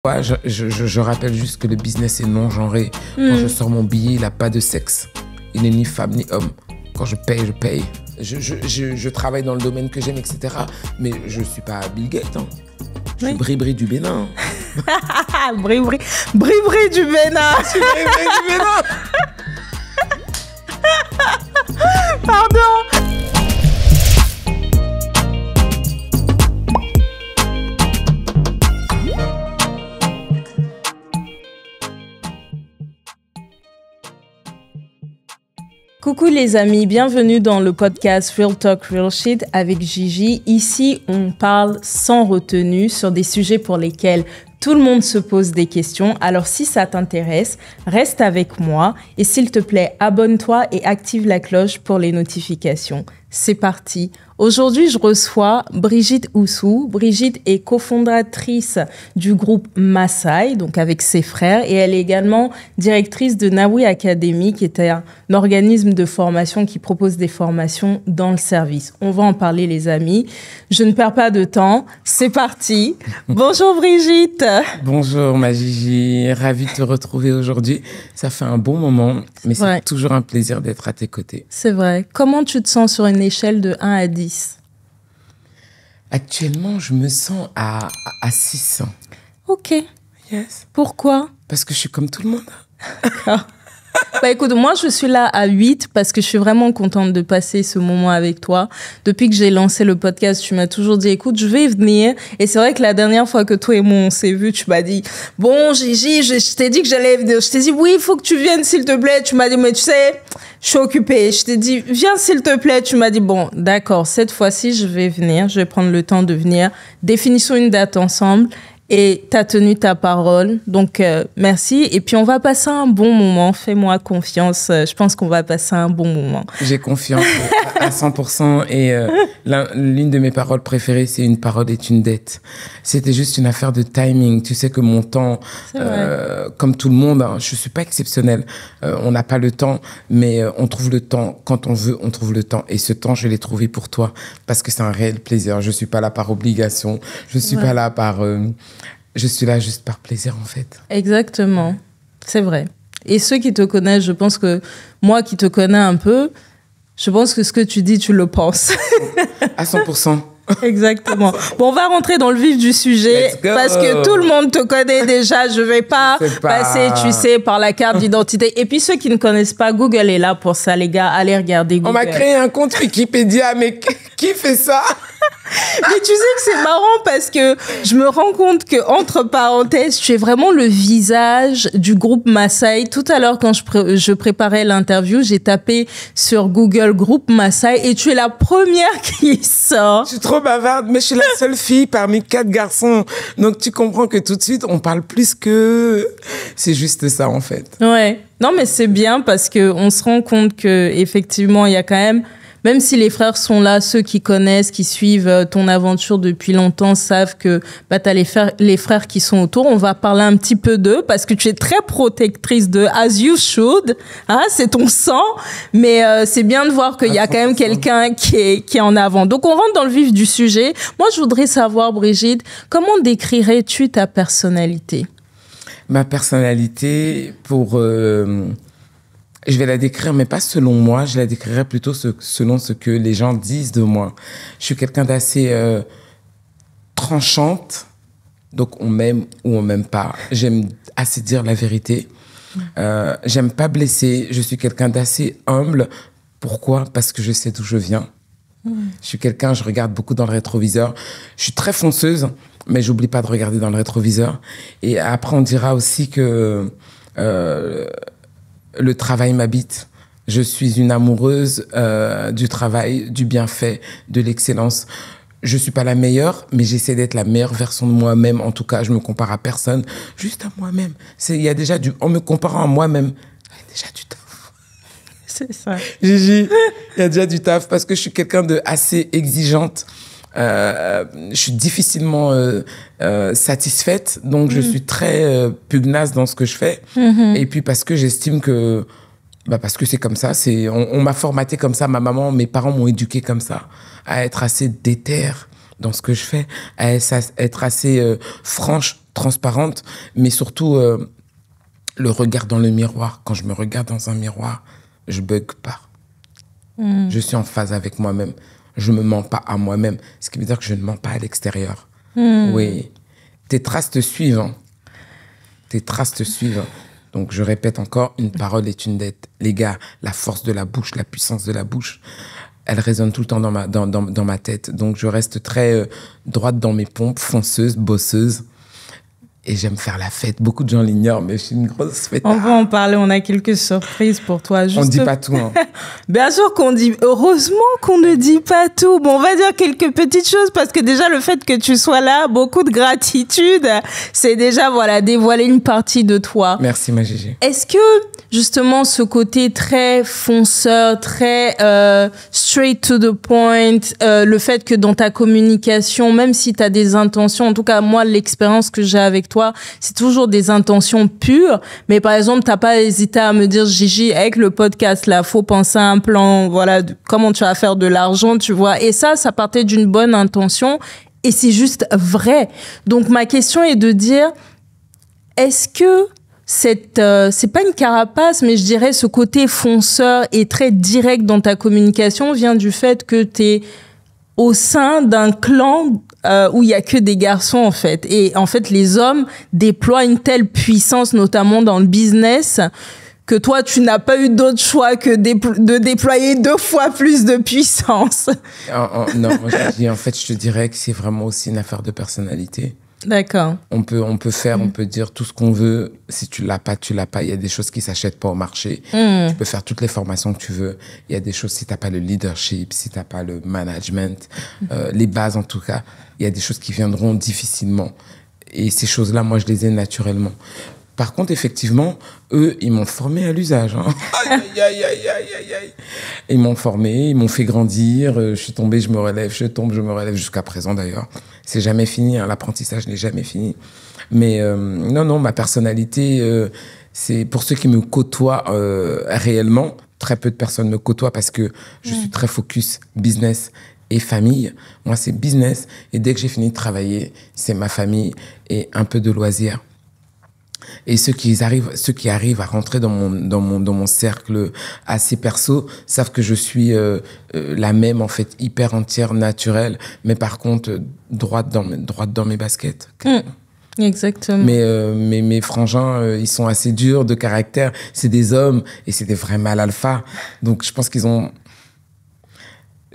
Ouais, je rappelle juste que le business est non-genré. Quand je sors mon billet, il n'a pas de sexe. Il n'est ni femme ni homme. Quand je paye, je paye. Je travaille dans le domaine que j'aime, etc. Mais je ne suis pas Bill Gates. Hein. Je suis Bri-Bri du Bénin. Bri-Bri du Bénin. Je suis Bri-Bri du Bénin. Pardon. Coucou les amis, bienvenue dans le podcast Real Talk Real Shit avec Gigi. Ici, on parle sans retenue sur des sujets pour lesquels tout le monde se pose des questions. Alors si ça t'intéresse, reste avec moi et s'il te plaît, abonne-toi et active la cloche pour les notifications. C'est parti. Aujourd'hui, je reçois Brigitte Oussou. Brigitte est cofondatrice du groupe Masai, donc avec ses frères, et elle est également directrice de Nawi Academy, qui est un organisme de formation qui propose des formations dans le service. On va en parler, les amis. Je ne perds pas de temps. C'est parti. Bonjour Brigitte. Bonjour ma Gigi. Ravie de te retrouver aujourd'hui. Ça fait un bon moment, mais c'est toujours un plaisir d'être à tes côtés. C'est vrai. Comment tu te sens sur une échelle de 1 à 10? Actuellement, je me sens à 600. Ok. Yes. Pourquoi? Parce que je suis comme tout le monde. D'accord. Bah écoute, moi je suis là à 8 parce que je suis vraiment contente de passer ce moment avec toi. Depuis que j'ai lancé le podcast, tu m'as toujours dit écoute, je vais venir. Et c'est vrai que la dernière fois que toi et moi on s'est vus, tu m'as dit bon Gigi, je t'ai dit que j'allais venir. Je t'ai dit oui, il faut que tu viennes s'il te plaît. Tu m'as dit mais tu sais, je suis occupée. Je t'ai dit viens s'il te plaît. Tu m'as dit bon d'accord, cette fois-ci je vais venir. Je vais prendre le temps de venir. Définissons une date ensemble. Et t'as tenu ta parole, donc merci. Et puis on va passer un bon moment, fais-moi confiance, je pense qu'on va passer un bon moment. J'ai confiance à 100% et l'une de mes paroles préférées, c'est une parole est une dette. C'était juste une affaire de timing. Tu sais que mon temps, comme tout le monde, hein, je suis pas exceptionnelle. On n'a pas le temps, mais on trouve le temps. Quand on veut, on trouve le temps. Et ce temps, je l'ai trouvé pour toi parce que c'est un réel plaisir. Je suis pas là par obligation, je suis pas là par... Je suis là juste par plaisir, en fait. Exactement. C'est vrai. Et ceux qui te connaissent, je pense que moi qui te connais un peu, je pense que ce que tu dis, tu le penses. À 100%. Exactement. Bon, on va rentrer dans le vif du sujet parce que tout le monde te connaît déjà. Je vais pas passer, tu sais, par la carte d'identité. Et puis ceux qui ne connaissent pas, Google est là pour ça, les gars. Allez regarder Google. On m'a créé un compte Wikipédia, mais qui fait ça? Mais tu sais que c'est marrant parce que je me rends compte que, entre parenthèses, tu es vraiment le visage du groupe Masai. Tout à l'heure, quand je préparais l'interview, j'ai tapé sur Google groupe Masai et tu es la première qui sort. Je suis trop bavarde, mais je suis la seule fille parmi 4 garçons. Donc tu comprends que tout de suite, on parle plus que... C'est juste ça, en fait. Ouais. Non, mais c'est bien parce que on se rend compte que effectivement, il y a quand même si les frères sont là, ceux qui connaissent, qui suivent ton aventure depuis longtemps savent que t'as les frères qui sont autour. On va parler un petit peu d'eux parce que tu es très protectrice d'eux, as you should. Hein, c'est ton sang, mais c'est bien de voir qu'il y a quand même quelqu'un qui est en avant. Donc on rentre dans le vif du sujet. Moi, je voudrais savoir, Brigitte, comment décrirais-tu ta personnalité? Ma personnalité, je vais la décrire, mais pas selon moi. Je la décrirai plutôt selon ce que les gens disent de moi. Je suis quelqu'un d'assez tranchante. Donc, on m'aime ou on m'aime pas. J'aime assez dire la vérité. J'aime pas blesser. Je suis quelqu'un d'assez humble. Pourquoi? Parce que je sais d'où je viens. Je suis quelqu'un, je regarde beaucoup dans le rétroviseur. Je suis très fonceuse, mais j'oublie pas de regarder dans le rétroviseur. Et après, on dira aussi que... le travail m'habite. Je suis une amoureuse du travail, du bienfait, de l'excellence. Je suis pas la meilleure, mais j'essaie d'être la meilleure version de moi-même. En tout cas, je me compare à personne, juste à moi-même. Il y a déjà en me comparant à moi-même, il y a déjà du taf. C'est ça. Gigi, il y a déjà du taf parce que je suis quelqu'un de assez exigeante. Je suis difficilement satisfaite, donc je suis très pugnace dans ce que je fais. Et puis parce que j'estime que, parce que c'est comme ça, on m'a formaté comme ça, ma maman, mes parents m'ont éduqué comme ça, à être assez déter dans ce que je fais, à être assez franche transparente, mais surtout le regard dans le miroir. Quand je me regarde dans un miroir, je bug pas. Je suis en phase avec moi-même. Je me mens pas à moi-même, ce qui veut dire que je ne mens pas à l'extérieur. Oui, tes traces te suivent. Hein. Tes traces te suivent. Donc, je répète encore, une parole est une dette. Les gars, la force de la bouche, la puissance de la bouche, elle résonne tout le temps dans ma tête. Donc, je reste très droite dans mes pompes, fonceuse, bosseuse. Et j'aime faire la fête. Beaucoup de gens l'ignorent, mais je suis une grosse fête. On va en parler, on a quelques surprises pour toi. On ne dit pas tout. Hein. Bien sûr qu'on dit. Heureusement qu'on ne dit pas tout. Bon, on va dire quelques petites choses parce que déjà, le fait que tu sois là, beaucoup de gratitude, c'est déjà, voilà, dévoiler une partie de toi. Merci, ma Gigi. Est-ce que, justement, ce côté très fonceur, très straight to the point, le fait que dans ta communication, même si tu as des intentions, en tout cas, moi, l'expérience que j'ai avec toi, c'est toujours des intentions pures. Mais par exemple, t'as pas hésité à me dire, Gigi, avec le podcast là, faut penser à un plan, voilà, comment tu vas faire de l'argent, tu vois. Et ça partait d'une bonne intention et c'est juste vrai. Donc ma question est de dire, est-ce que c'est pas une carapace, mais je dirais ce côté fonceur et très direct dans ta communication vient du fait que t'es au sein d'un clan où il y a que des garçons en fait, et en fait les hommes déploient une telle puissance notamment dans le business que toi tu n'as pas eu d'autre choix que de déployer 2 fois plus de puissance. Non, moi, en fait je te dirais que c'est vraiment aussi une affaire de personnalité. D'accord. On peut faire, on peut dire tout ce qu'on veut. Si tu l'as pas, tu l'as pas. Il y a des choses qui s'achètent pas au marché. Tu peux faire toutes les formations que tu veux. Il y a des choses, si t'as pas le leadership, si t'as pas le management, les bases en tout cas, il y a des choses qui viendront difficilement. Et ces choses-là, moi, je les ai naturellement. Par contre, effectivement, eux, ils m'ont formé à l'usage. Hein. Aïe. Ils m'ont formé, ils m'ont fait grandir. Je suis tombé, je me relève, je tombe, je me relève jusqu'à présent d'ailleurs. C'est jamais fini, hein, l'apprentissage n'est jamais fini. Mais non, ma personnalité, c'est pour ceux qui me côtoient réellement. Très peu de personnes me côtoient parce que je suis très focus business et famille. Moi, c'est business. Et dès que j'ai fini de travailler, c'est ma famille et un peu de loisirs. Et ceux qui arrivent à rentrer dans mon cercle assez perso savent que je suis la même en fait, hyper entière, naturelle, mais par contre droite dans mes baskets. Exactement. Mais mes frangins, ils sont assez durs de caractère. C'est des hommes et c'est des vrais mâles alpha. Donc je pense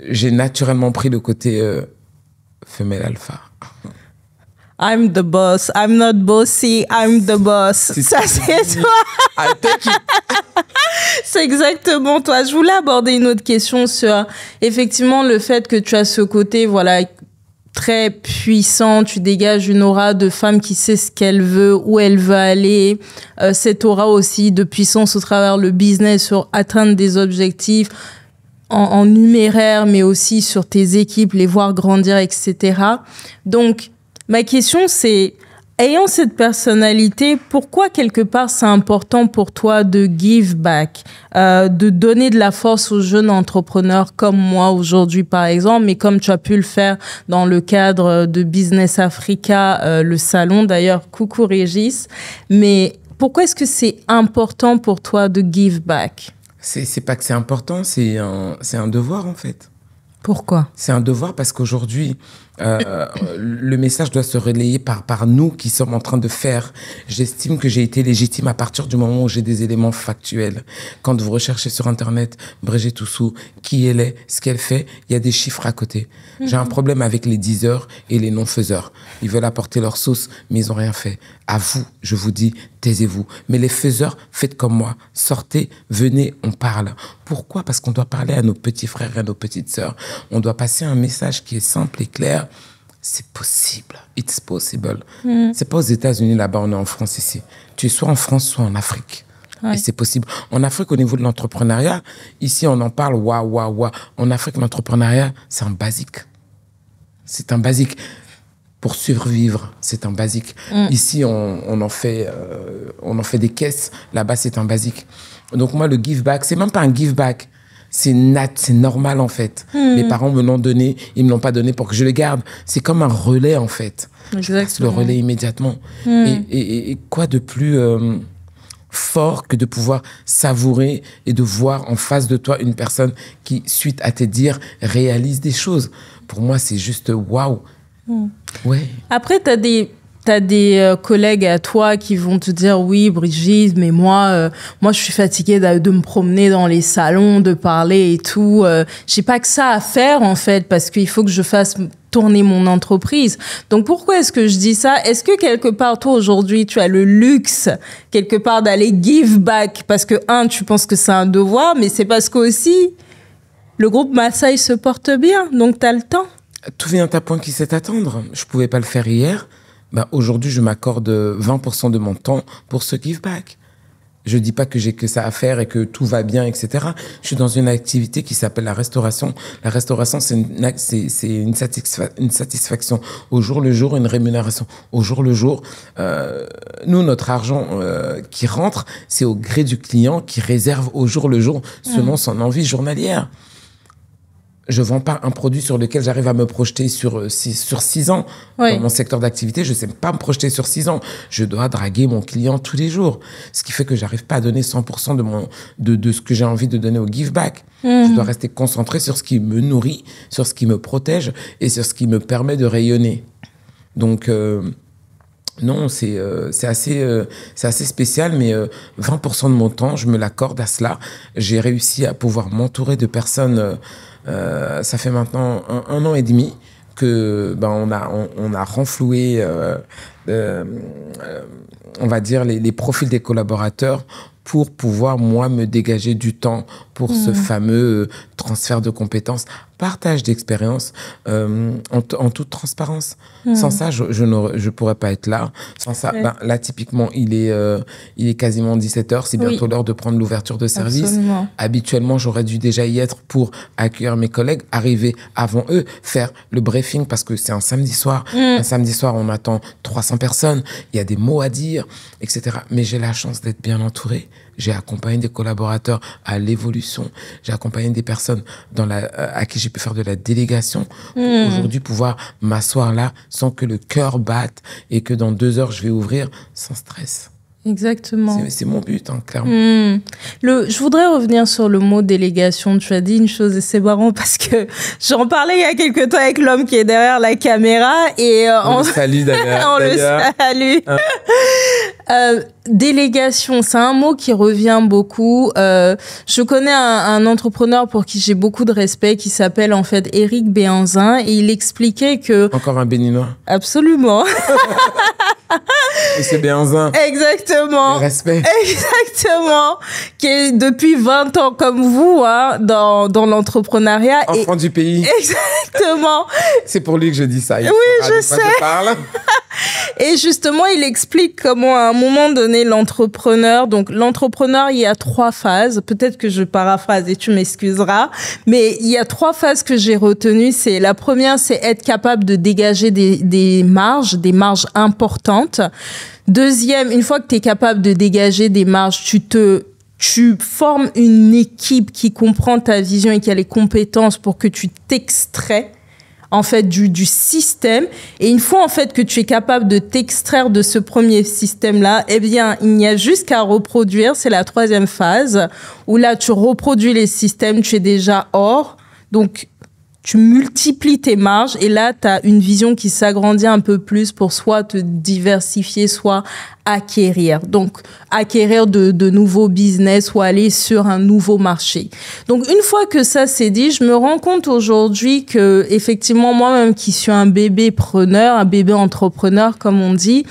j'ai naturellement pris le côté femelle alpha. I'm the boss. I'm not bossy. I'm the boss. Ça, c'est toi. I take it. C'est exactement toi. Je voulais aborder une autre question sur, effectivement, le fait que tu as ce côté, voilà, très puissant. Tu dégages une aura de femme qui sait ce qu'elle veut, où elle veut aller. Cette aura aussi de puissance au travers le business, sur atteindre des objectifs en numéraire, mais aussi sur tes équipes, les voir grandir, etc. Donc, ma question, c'est, ayant cette personnalité, pourquoi quelque part c'est important pour toi de give back, de donner de la force aux jeunes entrepreneurs comme moi aujourd'hui par exemple, mais comme tu as pu le faire dans le cadre de Business Africa, le salon d'ailleurs, coucou Régis, mais pourquoi est-ce que c'est important pour toi de give back? C'est pas que c'est important, c'est un devoir en fait. Pourquoi? C'est un devoir parce qu'aujourd'hui, le message doit se relayer par nous qui sommes en train de faire. J'estime que j'ai été légitime à partir du moment où j'ai des éléments factuels. Quand vous recherchez sur Internet Brigitte Oussou, qui elle est, ce qu'elle fait, il y a des chiffres à côté. J'ai un problème avec les diseurs et les non-faiseurs. Ils veulent apporter leur sauce, mais ils n'ont rien fait. À vous, je vous dis, taisez-vous. Mais les faiseurs, faites comme moi. Sortez, venez, on parle. Pourquoi? Parce qu'on doit parler à nos petits frères et à nos petites sœurs. On doit passer un message qui est simple et clair. C'est possible. It's possible. C'est pas aux États-Unis là-bas, on est en France ici. Tu es soit en France, soit en Afrique. Ouais. Et c'est possible. En Afrique, au niveau de l'entrepreneuriat, ici, on en parle, waouh. En Afrique, l'entrepreneuriat, c'est un basique. C'est un basique. Pour survivre, c'est un basique. Ici, on en fait des caisses. Là-bas, c'est un basique. Donc moi, le give back, c'est même pas un give back. c'est normal en fait. Mes parents me l'ont donné, ils me l'ont pas donné pour que je le garde. C'est comme un relais en fait. Je passe le relais immédiatement. Et quoi de plus fort que de pouvoir savourer et de voir en face de toi une personne qui, suite à tes dires, réalise des choses. Pour moi, c'est juste waouh. Ouais. Après, t'as des collègues à toi qui vont te dire oui Brigitte, mais moi je suis fatiguée de me promener dans les salons, de parler et tout. J'ai pas que ça à faire en fait parce qu'il faut que je fasse tourner mon entreprise. Donc pourquoi est-ce que je dis ça? Est-ce que quelque part toi aujourd'hui tu as le luxe quelque part d'aller give back parce que tu penses que c'est un devoir, mais c'est parce que aussi le groupe Masai se porte bien, donc t'as le temps. Tout vient à point qu'il sait attendre. Je pouvais pas le faire hier. Aujourd'hui, je m'accorde 20% de mon temps pour ce give back. Je dis pas que j'ai que ça à faire et que tout va bien, etc. Je suis dans une activité qui s'appelle la restauration. La restauration, c'est une satisfaction au jour le jour, une rémunération au jour le jour. Nous, notre argent qui rentre, c'est au gré du client qui réserve au jour le jour selon son envie journalière. Je vends pas un produit sur lequel j'arrive à me projeter sur 6 ans. Oui. Dans mon secteur d'activité, je sais pas me projeter sur 6 ans. Je dois draguer mon client tous les jours. Ce qui fait que j'arrive pas à donner 100% de ce que j'ai envie de donner au give back. Je dois rester concentré sur ce qui me nourrit, sur ce qui me protège et sur ce qui me permet de rayonner. Donc, non, c'est assez spécial, mais 20% de mon temps, je me l'accorde à cela. J'ai réussi à pouvoir m'entourer de personnes. Ça fait maintenant un an et demi que on a renfloué, on va dire les profils des collaborateurs pour pouvoir moi me dégager du temps pour ce fameux transfert de compétences, partage d'expérience en toute transparence. Sans ça, je pourrais pas être là. Sans ça, là typiquement, il est quasiment 17h, c'est bientôt l'heure de prendre l'ouverture de service. Absolument. Habituellement, j'aurais dû déjà y être pour accueillir mes collègues, arriver avant eux, faire le briefing parce que c'est un samedi soir. Un samedi soir, on attend 300 personnes, il y a des mots à dire, etc. Mais j'ai la chance d'être bien entouré. J'ai accompagné des collaborateurs à l'évolution. J'ai accompagné des personnes à qui j'ai pu faire de la délégation pour aujourd'hui pouvoir m'asseoir là sans que le cœur batte et que dans 2 heures, je vais ouvrir sans stress. Exactement. C'est mon but, clairement. Je voudrais revenir sur le mot délégation. Tu as dit une chose et c'est marrant parce que j'en parlais il y a quelque temps avec l'homme qui est derrière la caméra et on le salue d'ailleurs. On le salue. Délégation, c'est un mot qui revient beaucoup. Je connais un entrepreneur pour qui j'ai beaucoup de respect qui s'appelle en fait Éric Béhanzin et il expliquait que... Encore un béninois. Absolument. Et c'est Béhanzin. Exactement. Le respect. Exactement. Qui est depuis 20 ans comme vous dans l'entrepreneuriat. Enfant du pays. Exactement. C'est pour lui que je dis ça. Oui, je sais. Je parle. Et justement, il explique comment à un moment donné, l'entrepreneur, il y a 3 phases. Peut-être que je paraphrase et tu m'excuseras. Mais il y a 3 phases que j'ai retenues. La première, c'est être capable de dégager des marges importantes. Deuxième, une fois que tu es capable de dégager des marges, tu formes une équipe qui comprend ta vision et qui a les compétences pour que tu t'extrais en fait du système. Et une fois en fait que tu es capable de t'extraire de ce premier système-là, eh bien, il n'y a juste qu'à reproduire. C'est la 3e phase où là, tu reproduis les systèmes, tu es déjà hors. Donc, tu multiplies tes marges et là, tu as une vision qui s'agrandit un peu plus pour soit te diversifier, soit acquérir. Donc, acquérir de nouveaux business ou aller sur un nouveau marché. Donc, une fois que ça c'est dit, je me rends compte aujourd'hui que, effectivement, moi-même qui suis un bébé preneur, un bébé entrepreneur, comme on dit,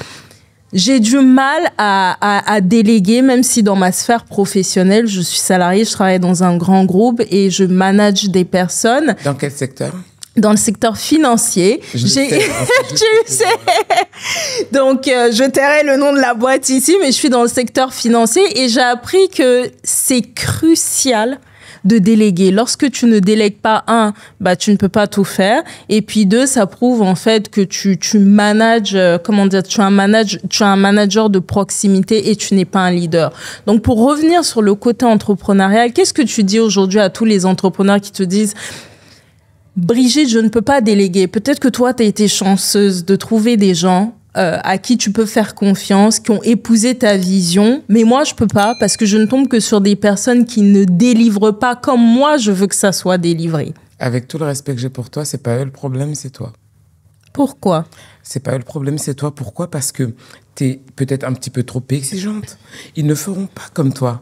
j'ai du mal à déléguer, même si dans ma sphère professionnelle, je suis salariée, je travaille dans un grand groupe et je manage des personnes. Dans quel secteur ? Dans le secteur financier. Tu sais. Donc, je tairai le nom de la boîte ici, mais je suis dans le secteur financier et j'ai appris que c'est crucial de déléguer. Lorsque tu ne délègues pas, tu ne peux pas tout faire. Et puis 2, ça prouve en fait que tu manages, tu es un manager de proximité et tu n'es pas un leader. Donc pour revenir sur le côté entrepreneurial, qu'est-ce que tu dis aujourd'hui à tous les entrepreneurs qui te disent: Brigitte, je ne peux pas déléguer. Peut-être que toi, tu as été chanceuse de trouver des gens à qui tu peux faire confiance, qui ont épousé ta vision. Mais moi, je peux pas parce que je ne tombe que sur des personnes qui ne délivrent pas comme moi, je veux que ça soit délivré. Avec tout le respect que j'ai pour toi, c'est pas eux le problème, c'est toi. Pourquoi? C'est pas eux le problème, c'est toi. Pourquoi? Parce que tu es peut-être un petit peu trop exigeante. Ils ne feront pas comme toi.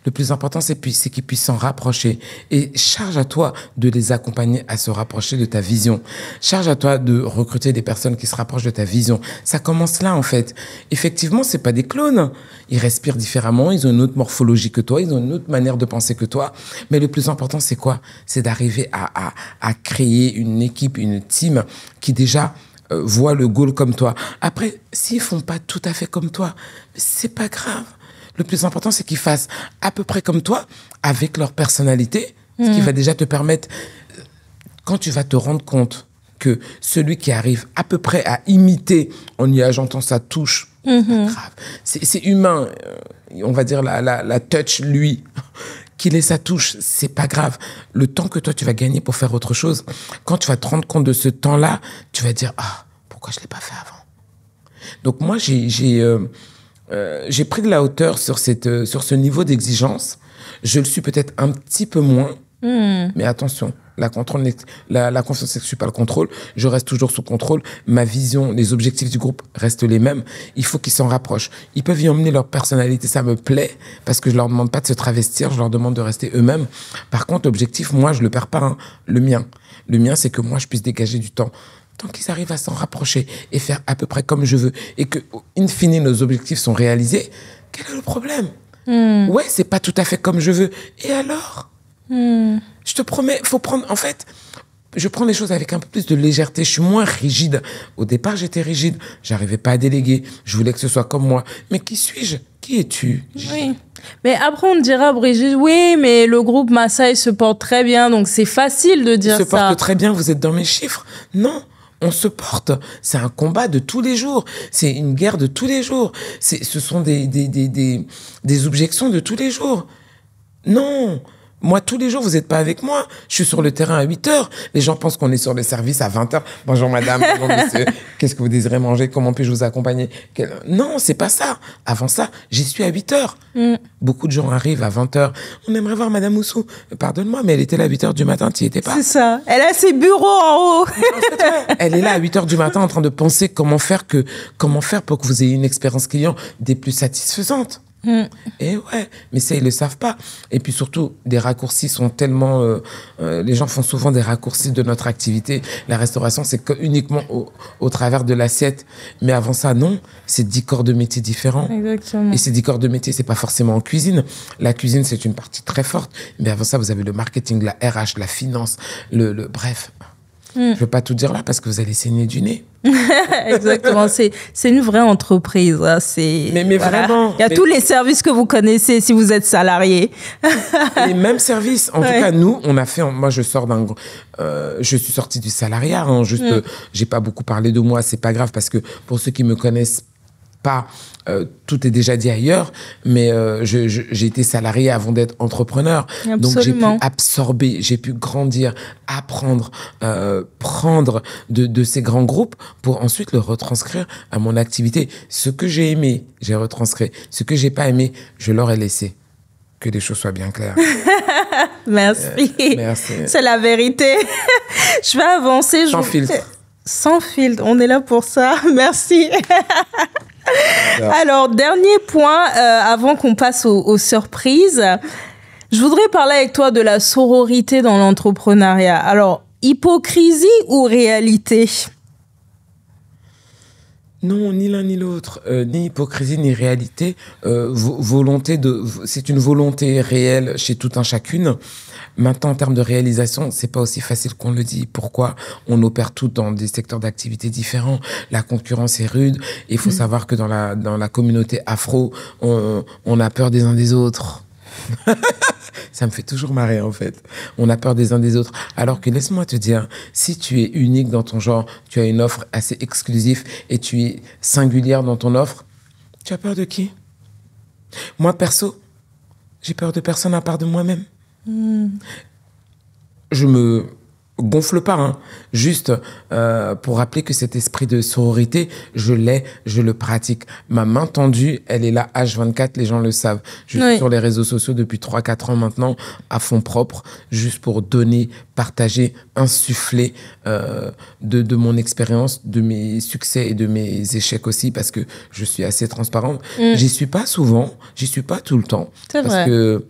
Le plus important, c'est qu'ils puissent s'en rapprocher. Et charge à toi de les accompagner à se rapprocher de ta vision. Charge à toi de recruter des personnes qui se rapprochent de ta vision. Ça commence là, en fait. Effectivement, c'est pas des clones. Ils respirent différemment, ils ont une autre morphologie que toi, ils ont une autre manière de penser que toi. Mais le plus important, c'est quoi? C'est d'arriver à créer une équipe, une team qui déjà voit le goal comme toi. Après, s'ils font pas tout à fait comme toi, c'est pas grave. Le plus important, c'est qu'ils fassent à peu près comme toi, avec leur personnalité, ce qui va déjà te permettre, quand tu vas te rendre compte que celui qui arrive à peu près à imiter en y ajoutant sa touche, c'est pas grave. C'est humain, on va dire la touch, lui, qu'il ait sa touche, c'est pas grave. Le temps que toi, tu vas gagner pour faire autre chose, quand tu vas te rendre compte de ce temps-là, tu vas dire, pourquoi je l'ai pas fait avant? Donc moi, j'ai pris de la hauteur sur ce niveau d'exigence. Je le suis peut-être un petit peu moins, mais attention, la confiance n'exclut pas le contrôle. Je reste toujours sous contrôle. Ma vision, les objectifs du groupe restent les mêmes. Il faut qu'ils s'en rapprochent. Ils peuvent y emmener leur personnalité, ça me plaît, parce que je leur demande pas de se travestir, je leur demande de rester eux-mêmes. Par contre, l'objectif, moi, je le perds pas, le mien. Le mien, c'est que moi, je puisse dégager du temps. Tant qu'ils arrivent à s'en rapprocher et faire à peu près comme je veux, et que, in fine, nos objectifs sont réalisés, quel est le problème? Ouais, c'est pas tout à fait comme je veux. Et alors? Je te promets, faut prendre, en fait, je prends les choses avec un peu plus de légèreté. Je suis moins rigide. Au départ, j'étais rigide. J'arrivais pas à déléguer. Je voulais que ce soit comme moi. Mais qui suis-je? Qui es-tu? Oui. Mais après, on te dira, Brigitte, oui, mais le groupe Maasai se porte très bien, donc c'est facile de dire ça. Il se porte très bien, vous êtes dans mes chiffres. Non. On se porte. C'est un combat de tous les jours. C'est une guerre de tous les jours. Ce sont des objections de tous les jours. Non. Moi, tous les jours, vous n'êtes pas avec moi. Je suis sur le terrain à 8h. Les gens pensent qu'on est sur le service à 20h. Bonjour madame, bonjour monsieur. Qu'est-ce que vous désirez manger? Comment puis-je vous accompagner? Non, c'est pas ça. Avant ça, j'y suis à 8h. Beaucoup de gens arrivent à 20h. On aimerait voir madame Oussou. Pardonne-moi, mais elle était là à 8h du matin, tu n'y étais pas. C'est ça. Elle a ses bureaux en haut. Elle est là à 8h du matin en train de penser comment faire pour que vous ayez une expérience client des plus satisfaisantes. Et ouais, mais ça, ils le savent pas. Et puis surtout, des raccourcis sont tellement... les gens font souvent des raccourcis de notre activité. La restauration, c'est uniquement au travers de l'assiette. Mais avant ça, non. C'est 10 corps de métier différents. Exactement. Et ces 10 corps de métier, c'est pas forcément en cuisine. La cuisine, c'est une partie très forte. Mais avant ça, vous avez le marketing, la RH, la finance, bref... Je veux pas tout dire là parce que vous allez saigner du nez. Exactement, c'est une vraie entreprise. Hein. Mais voilà. Vraiment. Il y a tous les services que vous connaissez si vous êtes salarié. Les mêmes services. En tout cas, nous, on a fait. Moi, je suis sortie du salariat. J'ai pas beaucoup parlé de moi. C'est pas grave parce que pour ceux qui me connaissent pas, tout est déjà dit ailleurs, mais j'ai été salarié avant d'être entrepreneur. Absolument. Donc j'ai pu absorber, j'ai pu grandir, apprendre, prendre de ces grands groupes pour ensuite le retranscrire à mon activité. Ce que j'ai aimé, j'ai retranscrit. Ce que j'ai pas aimé, je leur ai laissé. Que les choses soient bien claires. Merci. Merci. C'est la vérité. Je vais avancer. Sans filtre. Sans filtre, on est là pour ça. Merci. Alors, dernier point, avant qu'on passe aux surprises, je voudrais parler avec toi de la sororité dans l'entrepreneuriat. Alors, hypocrisie ou réalité? Non, ni l'un ni l'autre, ni hypocrisie ni réalité. C'est une volonté réelle chez tout un chacune. Maintenant, en termes de réalisation, c'est pas aussi facile qu'on le dit. Pourquoi? On opère tous dans des secteurs d'activité différents. La concurrence est rude. Il faut savoir que dans la communauté afro, on a peur des uns des autres. Ça me fait toujours marrer, en fait. On a peur des uns des autres. Alors que laisse-moi te dire, si tu es unique dans ton genre, tu as une offre assez exclusive et tu es singulière dans ton offre, tu as peur de qui? Moi, perso, j'ai peur de personne à part de moi-même. Je me gonfle pas, hein. Juste pour rappeler que cet esprit de sororité, je le pratique. Ma main tendue, elle est là H24, les gens le savent. Je suis sur les réseaux sociaux depuis 3-4 ans maintenant, à fond propre, juste pour donner, partager, insuffler de mon expérience, de mes succès et de mes échecs aussi, parce que je suis assez transparente. J'y suis pas souvent, j'y suis pas tout le temps. C'est parce vrai. que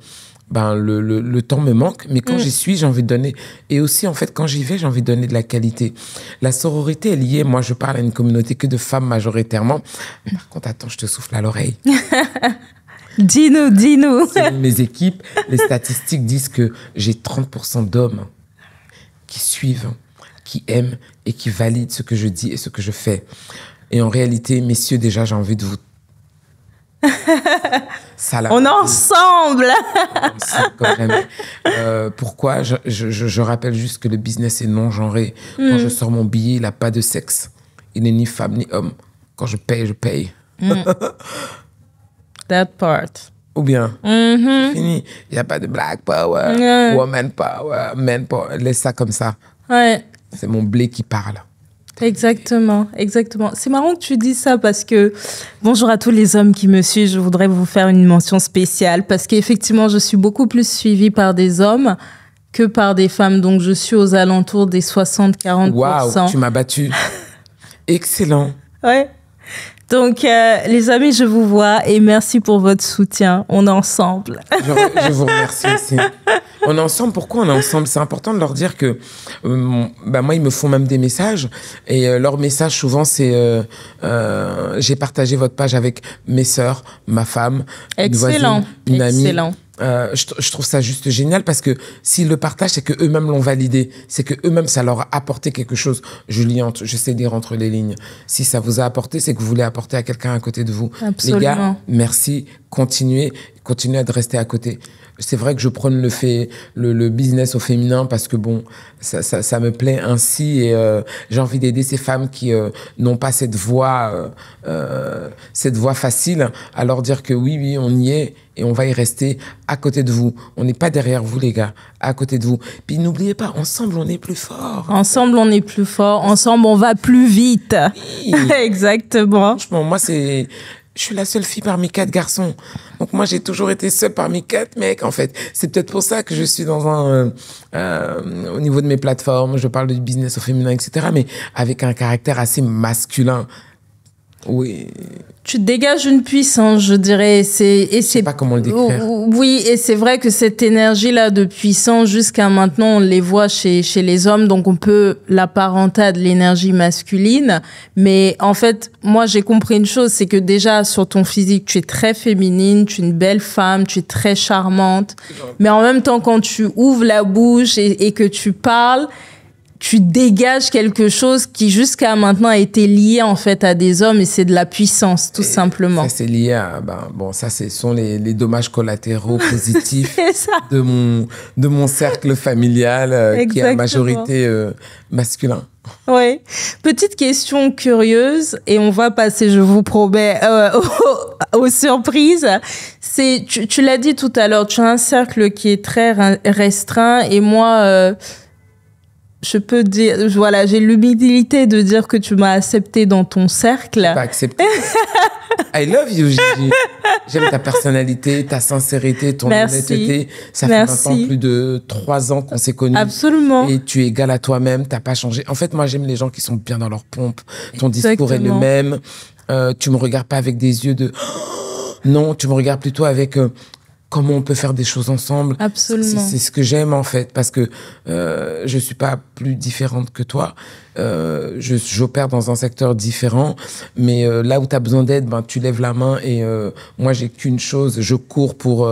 le temps me manque, mais quand j'y suis, j'ai envie de donner. Et aussi, en fait, quand j'y vais, j'ai envie de donner de la qualité. La sororité est liée, moi, je parle à une communauté que de femmes majoritairement. Par contre, attends, je te souffle à l'oreille. Dis-nous. Selon mes équipes, les statistiques disent que j'ai 30% d'hommes qui suivent, qui aiment et qui valident ce que je dis et ce que je fais. Et en réalité, messieurs, déjà, j'ai envie de vous... On est ensemble. Quand même. Pourquoi je rappelle juste que le business est non-genré. Quand je sors mon billet, il n'a pas de sexe. Il n'est ni femme ni homme. Quand je paye, je paye. That part. Ou bien, c'est fini. Il n'y a pas de black power, woman power, man power. Laisse ça comme ça. Ouais. C'est mon blé qui parle. Exactement. C'est marrant que tu dis ça parce que, bonjour à tous les hommes qui me suivent, je voudrais vous faire une mention spéciale parce qu'effectivement, je suis beaucoup plus suivie par des hommes que par des femmes. Donc, je suis aux alentours des 60-40%. Waouh, tu m'as battu. Excellent. Ouais. Donc, les amis, je vous vois et merci pour votre soutien. On est ensemble. Je vous remercie aussi. On est ensemble. Pourquoi on est ensemble? C'est important de leur dire que moi, ils me font même des messages. Et leur message, souvent, c'est j'ai partagé votre page avec mes sœurs, ma femme, une voisine, une amie. Excellent. Je trouve ça juste génial parce que s'ils le partagent, c'est qu'eux-mêmes l'ont validé. C'est qu'eux-mêmes, ça leur a apporté quelque chose. J'essaie de lire entre les lignes. Si ça vous a apporté, c'est que vous voulez apporter à quelqu'un à côté de vous. Absolument. Les gars, merci. Continuez à rester à côté. C'est vrai que je prône le business au féminin parce que bon, ça me plaît ainsi et j'ai envie d'aider ces femmes qui n'ont pas cette voie facile à leur dire que oui, on y est et on va y rester à côté de vous. On n'est pas derrière vous, les gars, à côté de vous. Puis n'oubliez pas, ensemble, on est plus fort. Ensemble, on est plus fort. Ensemble, on va plus vite. Oui. Exactement. Franchement, moi, je suis la seule fille parmi 4 garçons. Donc moi, j'ai toujours été seule parmi 4 mecs, en fait. C'est peut-être pour ça que je suis dans au niveau de mes plateformes, je parle du business au féminin, etc. Mais avec un caractère assez masculin. Oui. Tu dégages une puissance, je dirais. Je sais pas comment le décrire. Oui, et c'est vrai que cette énergie-là de puissance, jusqu'à maintenant, on les voit chez les hommes, donc on peut l'apparenter à de l'énergie masculine. Mais en fait, moi, j'ai compris une chose, c'est que déjà, sur ton physique, tu es très féminine, tu es une belle femme, tu es très charmante. Mais en même temps, quand tu ouvres la bouche et que tu parles, tu dégages quelque chose qui jusqu'à maintenant a été lié en fait à des hommes et c'est de la puissance tout simplement. Ça c'est lié à ça ce sont les dommages collatéraux positifs de mon cercle familial qui est à majorité masculin. Oui. Petite question curieuse et on va passer, je vous promets, aux surprises. C'est tu l'as dit tout à l'heure, tu as un cercle qui est très restreint et moi je peux dire, voilà, j'ai l'humilité de dire que tu m'as accepté dans ton cercle. Pas accepté. I love you, Gigi. J'aime ta personnalité, ta sincérité, ton honnêteté. Ça fait maintenant plus de 3 ans qu'on s'est connus. Absolument. Et tu es égal à toi-même, t'as pas changé. En fait, moi, j'aime les gens qui sont bien dans leur pompe. Ton discours est le même. Tu me regardes pas avec des yeux de... Non, tu me regardes plutôt avec... comment on peut faire des choses ensemble. Absolument. C'est ce que j'aime, en fait, parce que je suis pas plus différente que toi. J'opère dans un secteur différent, mais là où tu as besoin d'aide, tu lèves la main et moi, j'ai qu'une chose, je cours pour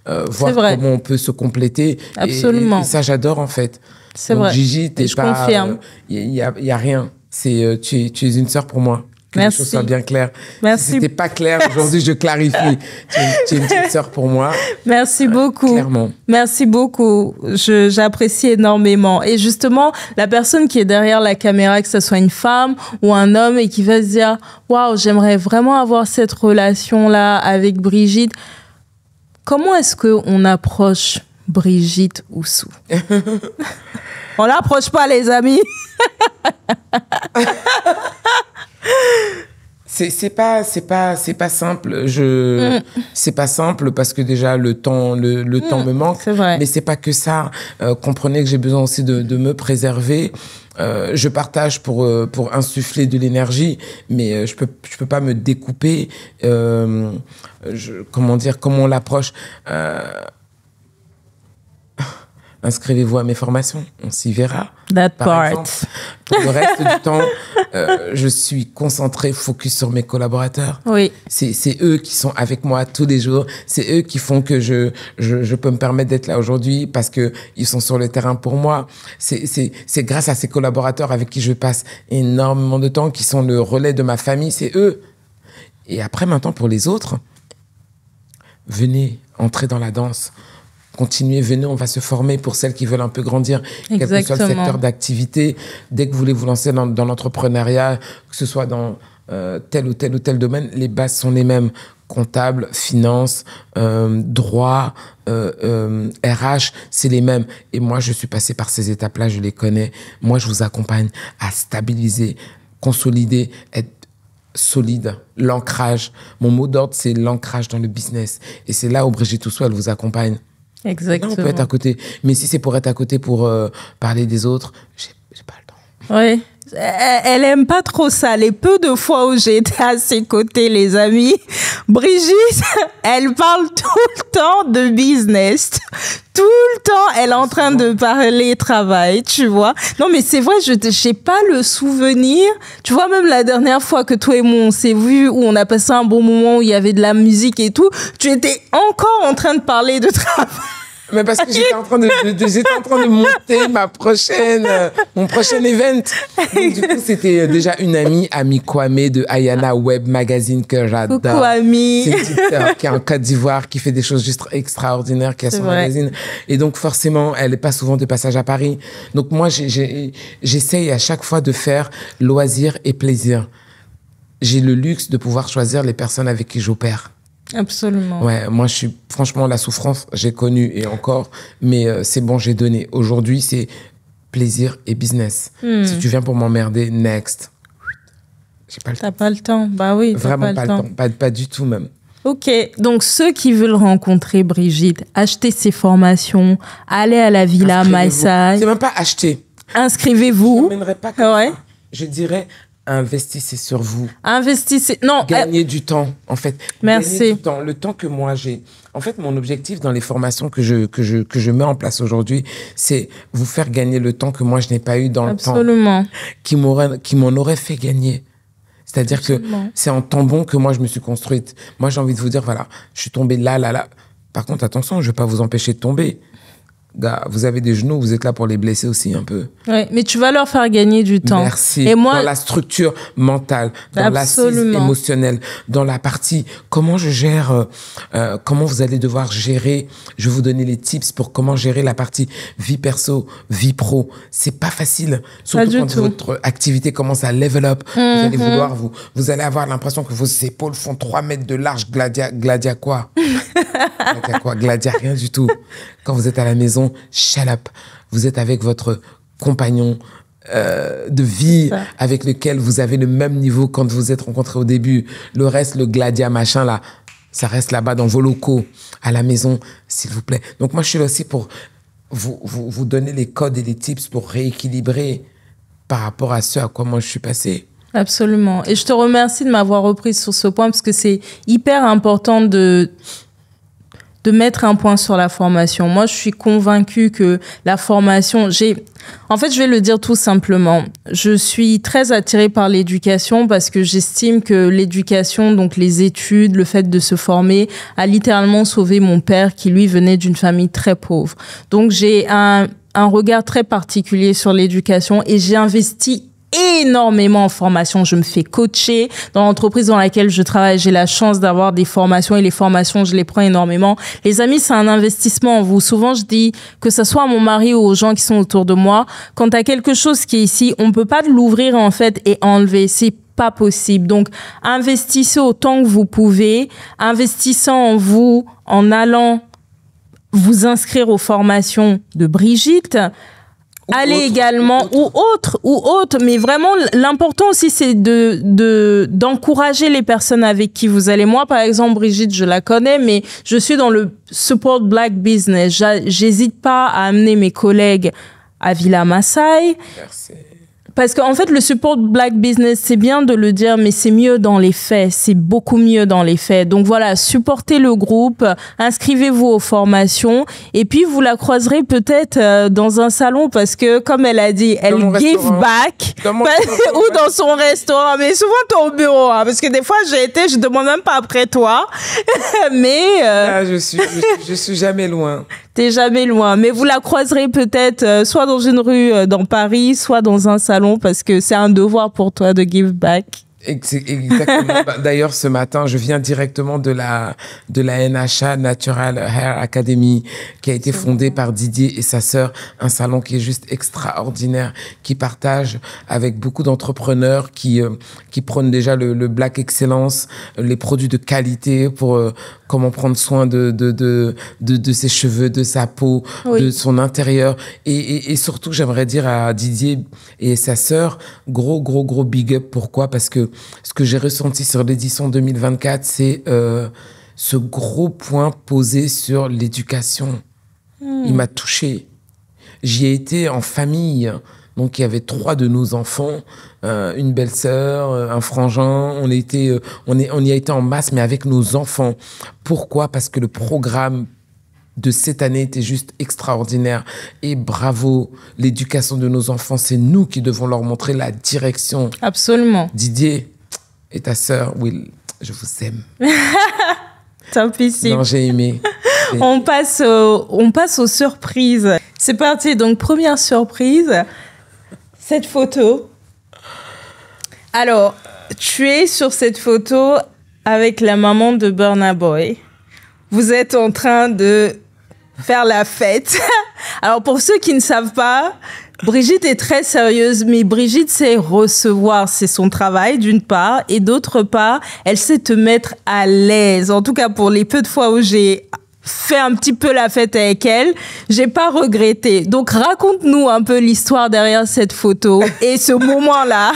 voir comment on peut se compléter. Absolument. Et ça, j'adore, en fait. C'est Donc, vrai. Gigi, je confirme. Il y a rien. Tu es une sœur pour moi. Que les choses soient bien claires. Merci. Si c'était pas clair, aujourd'hui, je clarifie. Tu es une petite sœur pour moi. Merci beaucoup. Clairement. Merci beaucoup. J'apprécie énormément. Et justement, la personne qui est derrière la caméra, que ce soit une femme ou un homme, et qui va se dire « Waouh, j'aimerais vraiment avoir cette relation-là avec Brigitte », comment est-ce qu'on approche Brigitte Oussou? On l'approche pas, les amis. C'est pas simple. C'est pas simple parce que déjà le temps me manque. C'est vrai. Mais c'est pas que ça. Comprenez que j'ai besoin aussi de me préserver. Je partage pour insuffler de l'énergie, mais je peux pas me découper. Comment on l'approche? Inscrivez-vous à mes formations, on s'y verra. That part. Exemple. Pour le reste du temps, je suis concentré, focus sur mes collaborateurs. Oui. C'est eux qui sont avec moi tous les jours. C'est eux qui font que je peux me permettre d'être là aujourd'hui parce que ils sont sur le terrain pour moi. C'est grâce à ces collaborateurs avec qui je passe énormément de temps, qui sont le relais de ma famille. C'est eux. Et après, maintenant, pour les autres, venez entrer dans la danse. Continuez, venez, on va se former pour celles qui veulent un peu grandir, quel que soit le secteur d'activité. Dès que vous voulez vous lancer dans l'entrepreneuriat, que ce soit dans tel ou tel domaine, les bases sont les mêmes. Comptable, finance, droit, RH, c'est les mêmes. Et moi, je suis passé par ces étapes-là, je les connais. Moi, je vous accompagne à stabiliser, consolider, être solide, l'ancrage. Mon mot d'ordre, c'est l'ancrage dans le business. Et c'est là où Brigitte Oussou, elle vous accompagne. Exactement. Là, on peut être à côté. Mais si c'est pour être à côté pour parler des autres, j'ai pas le temps. Oui. Elle aime pas trop ça. Les peu de fois où j'ai été à ses côtés, les amis, Brigitte, elle parle tout le temps de business. Tout le temps, elle est en train de parler travail, tu vois. Non, mais c'est vrai, j'ai pas le souvenir. Tu vois, même la dernière fois que toi et moi, on s'est vus, où on a passé un bon moment, où il y avait de la musique et tout, tu étais encore en train de parler de travail. Mais parce que j'étais en train de monter mon prochain event. Donc, du coup, c'était déjà une amie, Ami Kwame de Ayana Web Magazine que j'adore. Coucou, Ami. C'est une petite sœur qui est en Côte d'Ivoire, qui fait des choses juste extraordinaires, qui a son magazine. Et donc, forcément, elle n'est pas souvent de passage à Paris. Donc, moi, j'essaye à chaque fois de faire loisir et plaisir. J'ai le luxe de pouvoir choisir les personnes avec qui j'opère. Absolument. Ouais, moi, franchement, la souffrance, j'ai connu et encore, mais c'est bon, j'ai donné. Aujourd'hui, c'est plaisir et business. Si tu viens pour m'emmerder, next. J'ai pas le temps. T'as pas le temps. Bah oui, vraiment pas le temps. Pas du tout même. Ok, donc ceux qui veulent rencontrer Brigitte, acheter ses formations, aller à la Villa Maïsaï. C'est même pas acheter. Inscrivez-vous. Je n'emmènerai pas comme ça. Je dirais investissez sur vous. Investissez. Non. Gagnez du temps, en fait. Merci. Gagnez du temps. Le temps que moi j'ai. En fait, mon objectif dans les formations que je mets en place aujourd'hui, c'est vous faire gagner le temps que moi je n'ai pas eu dans Absolument. le temps. Qui m'en aurait fait gagner. C'est-à-dire que c'est en temps bon que moi je me suis construite. Moi j'ai envie de vous dire, voilà, je suis tombée là. Par contre, attention, je ne vais pas vous empêcher de tomber. Gars, vous avez des genoux, vous êtes là pour les blesser aussi un peu. Oui, mais tu vas leur faire gagner du temps. Merci. Et moi, dans la structure mentale, dans l'assise émotionnelle, dans la partie comment je gère, comment vous allez devoir gérer. Je vais vous donner les tips pour comment gérer la partie vie perso, vie pro. C'est pas facile. Surtout quand votre activité commence à level up. Vous allez vouloir, vous allez avoir l'impression que vos épaules font 3 mètres de large. Gladia quoi? Gladia rien du tout. Quand vous êtes à la maison, shut up. Vous êtes avec votre compagnon de vie avec lequel vous avez le même niveau quand vous êtes rencontrés au début. Le reste, le gladia machin là, ça reste là-bas dans vos locaux, à la maison, s'il vous plaît. Donc moi, je suis là aussi pour vous donner les codes et les tips pour rééquilibrer par rapport à ce à quoi moi je suis passé. Absolument. Et je te remercie de m'avoir reprise sur ce point parce que c'est hyper important de mettre un point sur la formation. Moi, je suis convaincue que la formation, en fait, je vais le dire tout simplement. Je suis très attirée par l'éducation parce que j'estime que l'éducation, donc les études, le fait de se former, a littéralement sauvé mon père qui, lui, venait d'une famille très pauvre. Donc, j'ai un regard très particulier sur l'éducation et j'ai investi énormément en formation. Je me fais coacher. Dans l'entreprise dans laquelle je travaille, j'ai la chance d'avoir des formations et les formations, je les prends énormément. Les amis, c'est un investissement en vous. Souvent, je dis que ce soit à mon mari ou aux gens qui sont autour de moi, quand tu as quelque chose qui est ici, on peut pas l'ouvrir en fait et enlever. C'est pas possible. Donc, investissez autant que vous pouvez. Investissant en vous, en allant vous inscrire aux formations de Brigitte. Allez également, ou autre. Mais vraiment, l'important aussi, c'est d'encourager les personnes avec qui vous allez. Moi, par exemple, Brigitte, je la connais, mais je suis dans le support black business. J'hésite pas à amener mes collègues à Villa Maasai. Merci. Parce qu'en fait, le support black business, c'est bien de le dire, mais c'est mieux dans les faits. C'est beaucoup mieux dans les faits. Donc voilà, supportez le groupe, inscrivez-vous aux formations, et puis vous la croiserez peut-être dans un salon, parce que, comme elle a dit, elle give back, ou dans son restaurant, mais souvent ton bureau, hein, parce que des fois j'ai été, je demande même pas après toi, mais... je suis jamais loin. T'es jamais loin, mais vous la croiserez peut-être soit dans une rue dans Paris, soit dans un salon, parce que c'est un devoir pour toi de give back. Exactement. D'ailleurs, ce matin, je viens directement de la NHA, Natural Hair Academy, qui a été fondée par Didier et sa sœur, un salon qui est juste extraordinaire, qui partage avec beaucoup d'entrepreneurs qui prônent déjà le Black Excellence, les produits de qualité pour comment prendre soin de ses cheveux, de sa peau, de son intérieur. Et surtout, j'aimerais dire à Didier et sa sœur, gros big up. Pourquoi? Parce que ce que j'ai ressenti sur l'édition 2024, c'est ce gros point posé sur l'éducation. Il m'a touché. J'y ai été en famille. Donc, il y avait 3 de nos enfants, une belle-sœur, un frangin. On y a été en masse, mais avec nos enfants. Pourquoi? Parce que le programme de cette année était juste extraordinaire. Et bravo, l'éducation de nos enfants, c'est nous qui devons leur montrer la direction. Absolument. Didier et ta sœur, Will, je vous aime. Topissime. Non, j'ai aimé. On passe aux surprises. C'est parti. Donc, première surprise, cette photo. Alors, tu es sur cette photo avec la maman de Burna Boy. Vous êtes en train de faire la fête. Alors, pour ceux qui ne savent pas, Brigitte est très sérieuse, mais Brigitte sait recevoir, c'est son travail d'une part, et d'autre part, elle sait te mettre à l'aise. En tout cas, pour les peu de fois où j'ai fait un petit peu la fête avec elle, j'ai pas regretté. Donc, raconte-nous un peu l'histoire derrière cette photo et ce moment-là.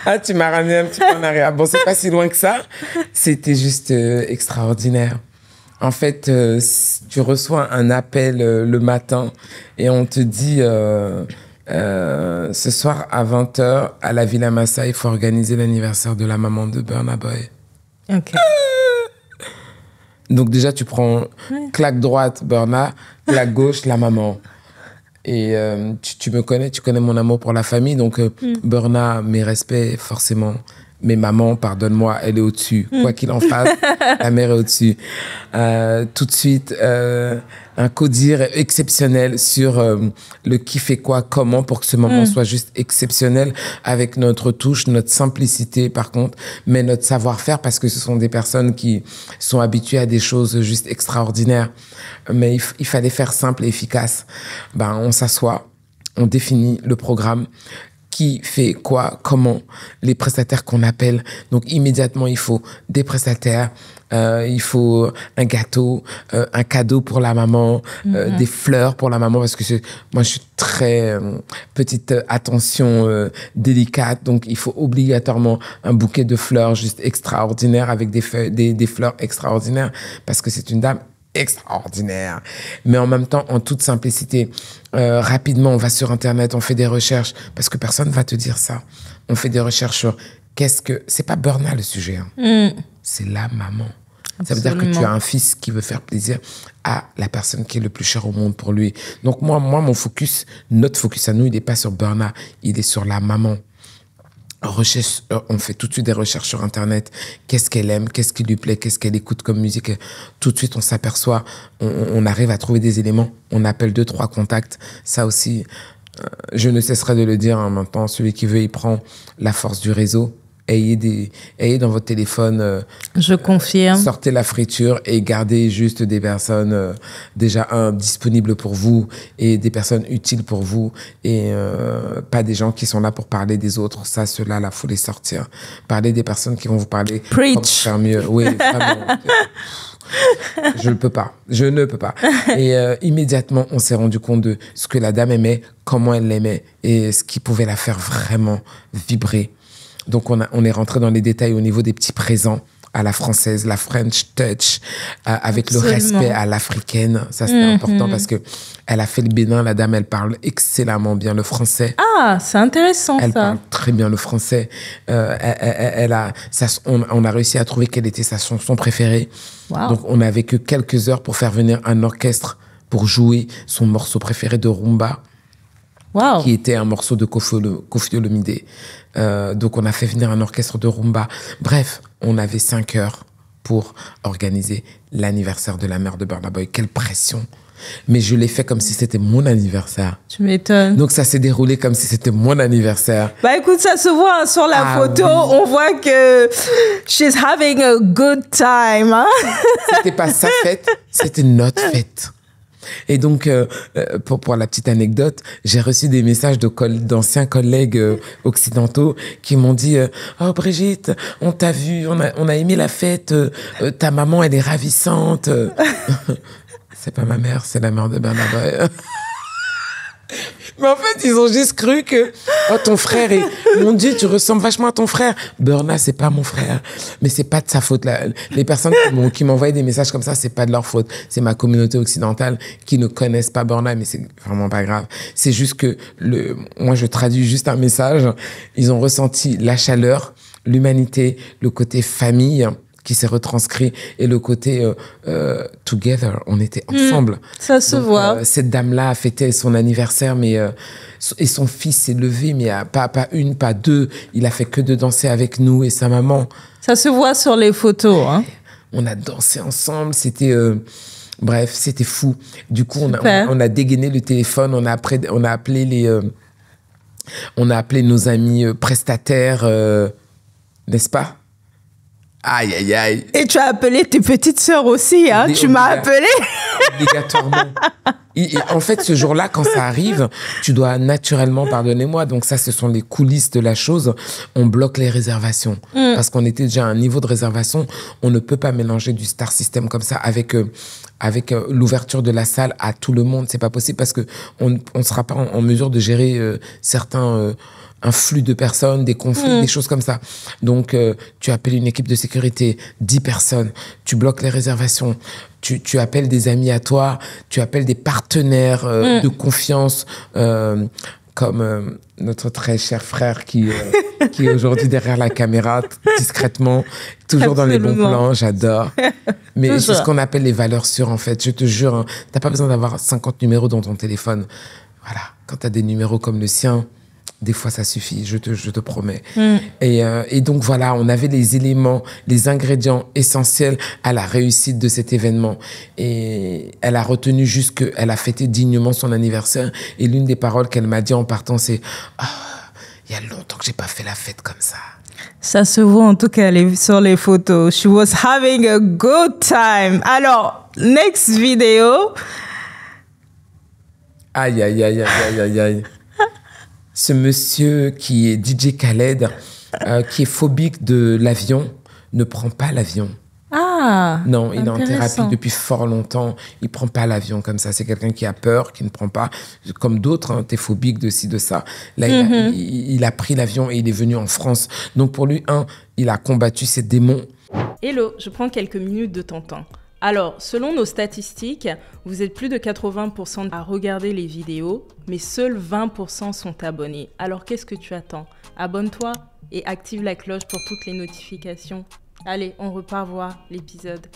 Ah, tu m'as ramené un petit peu en arrière. Bon, c'est pas si loin que ça. C'était juste extraordinaire. En fait, tu reçois un appel le matin et on te dit ce soir à 20h à la Villa Maasai, il faut organiser l'anniversaire de la maman de Burna Boy. Ok. Donc déjà, tu prends claque droite, Burna, claque gauche, la maman. Et tu me connais, tu connais mon amour pour la famille. Donc Burna, mes respects, forcément. Mais maman, pardonne-moi, elle est au-dessus. Quoi qu'il en fasse, la mère est au-dessus. Tout de suite, un codir exceptionnel sur le qui fait quoi, comment, pour que ce moment soit juste exceptionnel, avec notre touche, notre simplicité, par contre, mais notre savoir-faire, parce que ce sont des personnes qui sont habituées à des choses juste extraordinaires. Mais il fallait faire simple et efficace. Ben, on s'assoit, on définit le programme. Qui fait quoi, comment, les prestataires qu'on appelle. Donc, immédiatement, il faut des prestataires, il faut un gâteau, un cadeau pour la maman, des fleurs pour la maman, parce que moi, je suis très petite attention délicate. Donc, il faut obligatoirement un bouquet de fleurs juste extraordinaire avec des fleurs extraordinaires, parce que c'est une dame extraordinaire, mais en même temps en toute simplicité. Rapidement, on va sur Internet, on fait des recherches, parce que personne va te dire ça. On fait des recherches sur c'est pas Burna le sujet, hein. C'est la maman. Absolument. Ça veut dire que tu as un fils qui veut faire plaisir à la personne qui est le plus chère au monde pour lui. Donc moi, notre focus à nous, il n'est pas sur Burna, il est sur la maman. Recherche, on fait tout de suite des recherches sur Internet. Qu'est-ce qu'elle aime, qu'est-ce qui lui plaît, qu'est-ce qu'elle écoute comme musique. Tout de suite, on s'aperçoit, on arrive à trouver des éléments. On appelle 2-3 contacts. Ça aussi, je ne cesserai de le dire maintenant, celui qui veut, il prend la force du réseau. Ayez dans votre téléphone. Je confirme. Sortez la friture et gardez juste des personnes déjà disponibles pour vous et des personnes utiles pour vous et pas des gens qui sont là pour parler des autres. Ça, ceux-là, là, faut les sortir. Parlez des personnes qui vont vous parler. Preach. Comment faire mieux. Oui, vraiment. Je ne peux pas. Et immédiatement, on s'est rendu compte de ce que la dame aimait, comment elle l'aimait et ce qui pouvait la faire vraiment vibrer. Donc, on est rentré dans les détails au niveau des petits présents à la française, la French touch, avec Absolument. le respect à l'africaine. Ça, c'était important parce que elle a fait le Bénin. La dame, elle parle excellemment bien le français. Ah, c'est intéressant, Elle ça. parle très bien le français. On a réussi à trouver quelle était sa chanson préférée. Wow. Donc, on n'avait que quelques heures pour faire venir un orchestre pour jouer son morceau préféré de rumba. Wow. Qui était un morceau de Koffi Olomide. Donc, on a fait venir un orchestre de rumba. Bref, on avait 5 heures pour organiser l'anniversaire de la mère de Burna Boy. Quelle pression! Mais je l'ai fait comme si c'était mon anniversaire. Tu m'étonnes. Donc, ça s'est déroulé comme si c'était mon anniversaire. Bah écoute, ça se voit hein, sur la photo. Oui. On voit que she's having a good time. Hein? C'était pas sa fête, c'était notre fête. Et donc, pour la petite anecdote, j'ai reçu des messages d'anciens collègues occidentaux qui m'ont dit « Oh Brigitte, on t'a vu, on a aimé la fête, ta maman, elle est ravissante. » C'est pas ma mère, c'est la mère de Burna Boy. Mais en fait, ils ont juste cru que oh, ton frère est... Mon Dieu, tu ressembles vachement à ton frère. Burna, c'est pas mon frère. Mais c'est pas de sa faute. Là. Les personnes qui m'envoyaient des messages comme ça, c'est pas de leur faute. C'est ma communauté occidentale qui ne connaissent pas Burna, mais c'est vraiment pas grave. C'est juste que moi, je traduis juste un message. Ils ont ressenti la chaleur, l'humanité, le côté famille qui s'est retranscrit et le côté together, on était ensemble. Ça se voit. Cette dame-là a fêté son anniversaire, mais et son fils s'est levé, mais pas une, pas deux. Il a fait que de danser avec nous et sa maman. Ça se voit sur les photos. Hein. On a dansé ensemble, c'était... bref, c'était fou. Du coup, on a dégainé le téléphone, on a appelé nos amis prestataires, n'est-ce pas? Aïe, aïe, aïe. Et tu as appelé tes petites sœurs aussi, hein? Tu m'as appelé. Obligatoirement. En fait, ce jour-là, quand ça arrive, tu dois naturellement, pardonnez-moi, donc ça, ce sont les coulisses de la chose, on bloque les réservations. Parce qu'on était déjà à un niveau de réservation, on ne peut pas mélanger du star system comme ça avec l'ouverture de la salle à tout le monde. C'est pas possible parce que on sera pas en mesure de gérer un flux de personnes, des conflits, des choses comme ça. Donc, tu appelles une équipe de sécurité, 10 personnes, tu bloques les réservations, tu appelles des amis à toi, tu appelles des partenaires de confiance, comme notre très cher frère qui est aujourd'hui derrière la caméra, discrètement, toujours dans les bons plans, j'adore. Mais c'est ce qu'on appelle les valeurs sûres, en fait. Je te jure, hein, t'as pas besoin d'avoir 50 numéros dans ton téléphone. Voilà, quand t'as des numéros comme le sien, des fois, ça suffit, je te promets. Et donc, voilà, on avait les éléments, les ingrédients essentiels à la réussite de cet événement. Et elle a retenu juste qu'elle a fêté dignement son anniversaire. Et l'une des paroles qu'elle m'a dit en partant, c'est « Ah, il y a longtemps que j'ai pas fait la fête comme ça. » Ça se voit en tout cas sur les photos. She was having a good time. Alors, next vidéo. Aïe, aïe, aïe, aïe, aïe, aïe. Ce monsieur qui est DJ Khaled, qui est phobique de l'avion, ne prend pas l'avion. Ah, non, il est en thérapie depuis fort longtemps. Il prend pas l'avion comme ça. C'est quelqu'un qui a peur, qui ne prend pas. Comme d'autres, hein, t'es phobique de ci, de ça. Là, il a pris l'avion et il est venu en France. Donc pour lui, il a combattu ses démons. Hello, je prends quelques minutes de ton temps. Alors, selon nos statistiques, vous êtes plus de 80% à regarder les vidéos, mais seuls 20% sont abonnés. Alors, qu'est-ce que tu attends? Abonne-toi et active la cloche pour toutes les notifications. Allez, on repart voir l'épisode.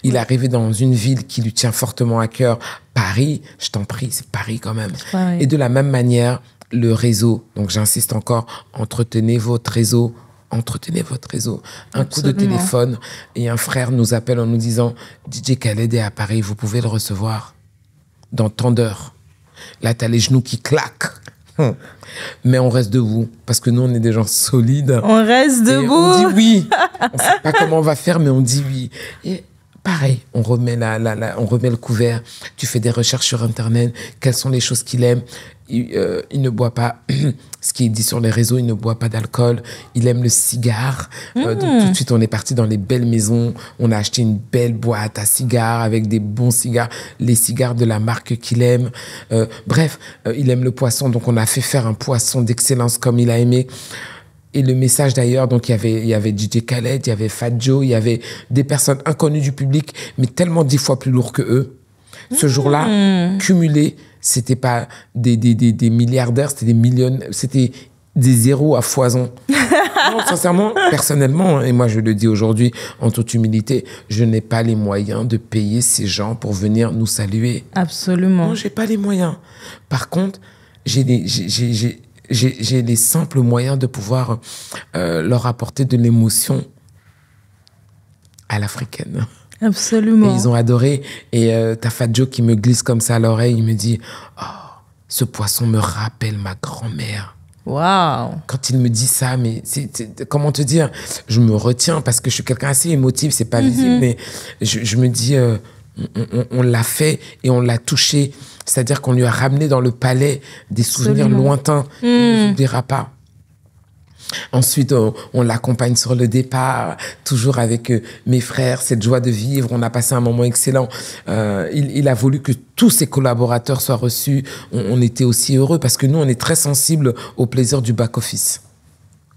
Il est arrivé dans une ville qui lui tient fortement à cœur. Paris, je t'en prie, c'est Paris quand même. Ouais. Et de la même manière, le réseau. Donc, j'insiste encore, entretenez votre réseau. Entretenez votre réseau. Un coup de téléphone et un frère nous appelle en nous disant « DJ Khaled est à Paris, vous pouvez le recevoir dans tant d'heures. » Là, t'as les genoux qui claquent. Mais on reste debout parce que nous, on est des gens solides. On reste debout. On dit oui. On sait pas comment on va faire, mais on dit oui. Et pareil, on remet on remet le couvert. Tu fais des recherches sur Internet. Quelles sont les choses qu'il aime? Il ne boit pas, ce qui est dit sur les réseaux, il ne boit pas d'alcool. Il aime le cigare. Donc tout de suite, on est parti dans les belles maisons. On a acheté une belle boîte à cigares avec des bons cigares, les cigares de la marque qu'il aime. Bref, il aime le poisson. Donc, on a fait faire un poisson d'excellence comme il a aimé. Et le message d'ailleurs, donc il y avait DJ Khaled, il y avait Fat Joe, il y avait des personnes inconnues du public, mais tellement 10 fois plus lourds que eux. Ce jour-là, cumulé, c'était pas des milliardaires, c'était des millions, c'était des zéros à foison. Non, sincèrement, personnellement, et moi je le dis aujourd'hui en toute humilité, je n'ai pas les moyens de payer ces gens pour venir nous saluer. Absolument. Non, j'ai pas les moyens. Par contre, j'ai les simples moyens de pouvoir leur apporter de l'émotion à l'africaine. Absolument. Et ils ont adoré. Et t'as Fat Joe qui me glisse comme ça à l'oreille. Il me dit, oh, ce poisson me rappelle ma grand-mère. Waouh. Quand il me dit ça, mais comment te dire, je me retiens parce que je suis quelqu'un assez émotif, c'est pas visible, mais je me dis, on l'a fait et on l'a touché. C'est-à-dire qu'on lui a ramené dans le palais des souvenirs lointains. Il ne n'oubliera pas. Ensuite, on l'accompagne sur le départ, toujours avec mes frères, cette joie de vivre. On a passé un moment excellent. Il a voulu que tous ses collaborateurs soient reçus. On était aussi heureux parce que nous, on est très sensibles au plaisir du back-office.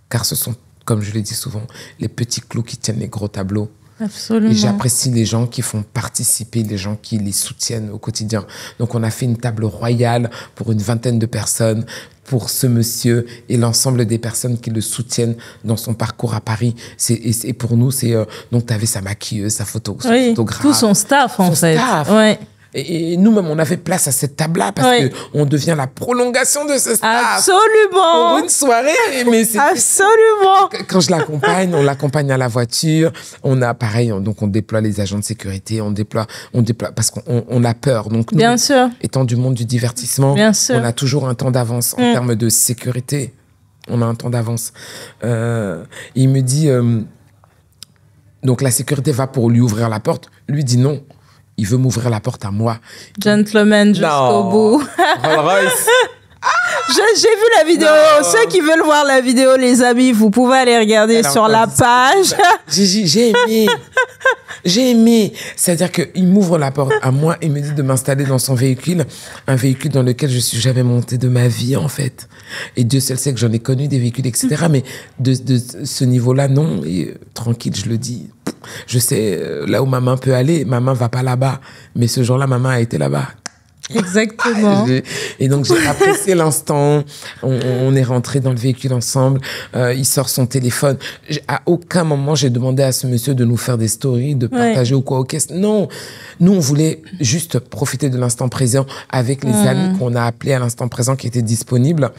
Car ce sont, comme je l'ai dit souvent, les petits clous qui tiennent les gros tableaux. Absolument. Et j'apprécie les gens qui font participer, les gens qui les soutiennent au quotidien. Donc, on a fait une table royale pour une 20aine de personnes, pour ce monsieur et l'ensemble des personnes qui le soutiennent dans son parcours à Paris. Et pour nous, c'est... donc, tu avais sa maquilleuse, sa photographe. Tout son staff, en fait. Ouais. Et nous-mêmes, on avait place à cette table-là parce qu'on devient la prolongation de ce staff. Absolument. Pour une soirée. Mais absolument. Quand je l'accompagne, on l'accompagne à la voiture. On a pareil, donc on déploie les agents de sécurité, on déploie parce qu'on a peur. Donc nous, bien sûr, étant du monde du divertissement, bien sûr, on a toujours un temps d'avance en termes de sécurité. On a un temps d'avance. Il me dit, donc la sécurité va pour lui ouvrir la porte. Lui dit non. Il veut m'ouvrir la porte à moi. Gentleman jusqu'au bout. Rolls-Royce. J'ai vu la vidéo. Non. Ceux qui veulent voir la vidéo, les amis, vous pouvez aller regarder sur la page. J'ai aimé. J'ai aimé. C'est-à-dire qu'il m'ouvre la porte à moi et me dit de m'installer dans son véhicule. Un véhicule dans lequel je suis jamais montée de ma vie, en fait. Et Dieu seul sait que j'en ai connu des véhicules, etc. Mais de ce niveau-là, non. Et, tranquille, je le dis. Je sais là où ma main peut aller. Ma main va pas là-bas. Mais ce jour-là, ma main a été là-bas. Exactement. Et donc, j'ai apprécié l'instant. On est rentrés dans le véhicule ensemble. Il sort son téléphone. À aucun moment, j'ai demandé à ce monsieur de nous faire des stories, de partager ou quoi. Ok, non. Nous, on voulait juste profiter de l'instant présent avec les amis qu'on a appelés à l'instant présent qui étaient disponibles.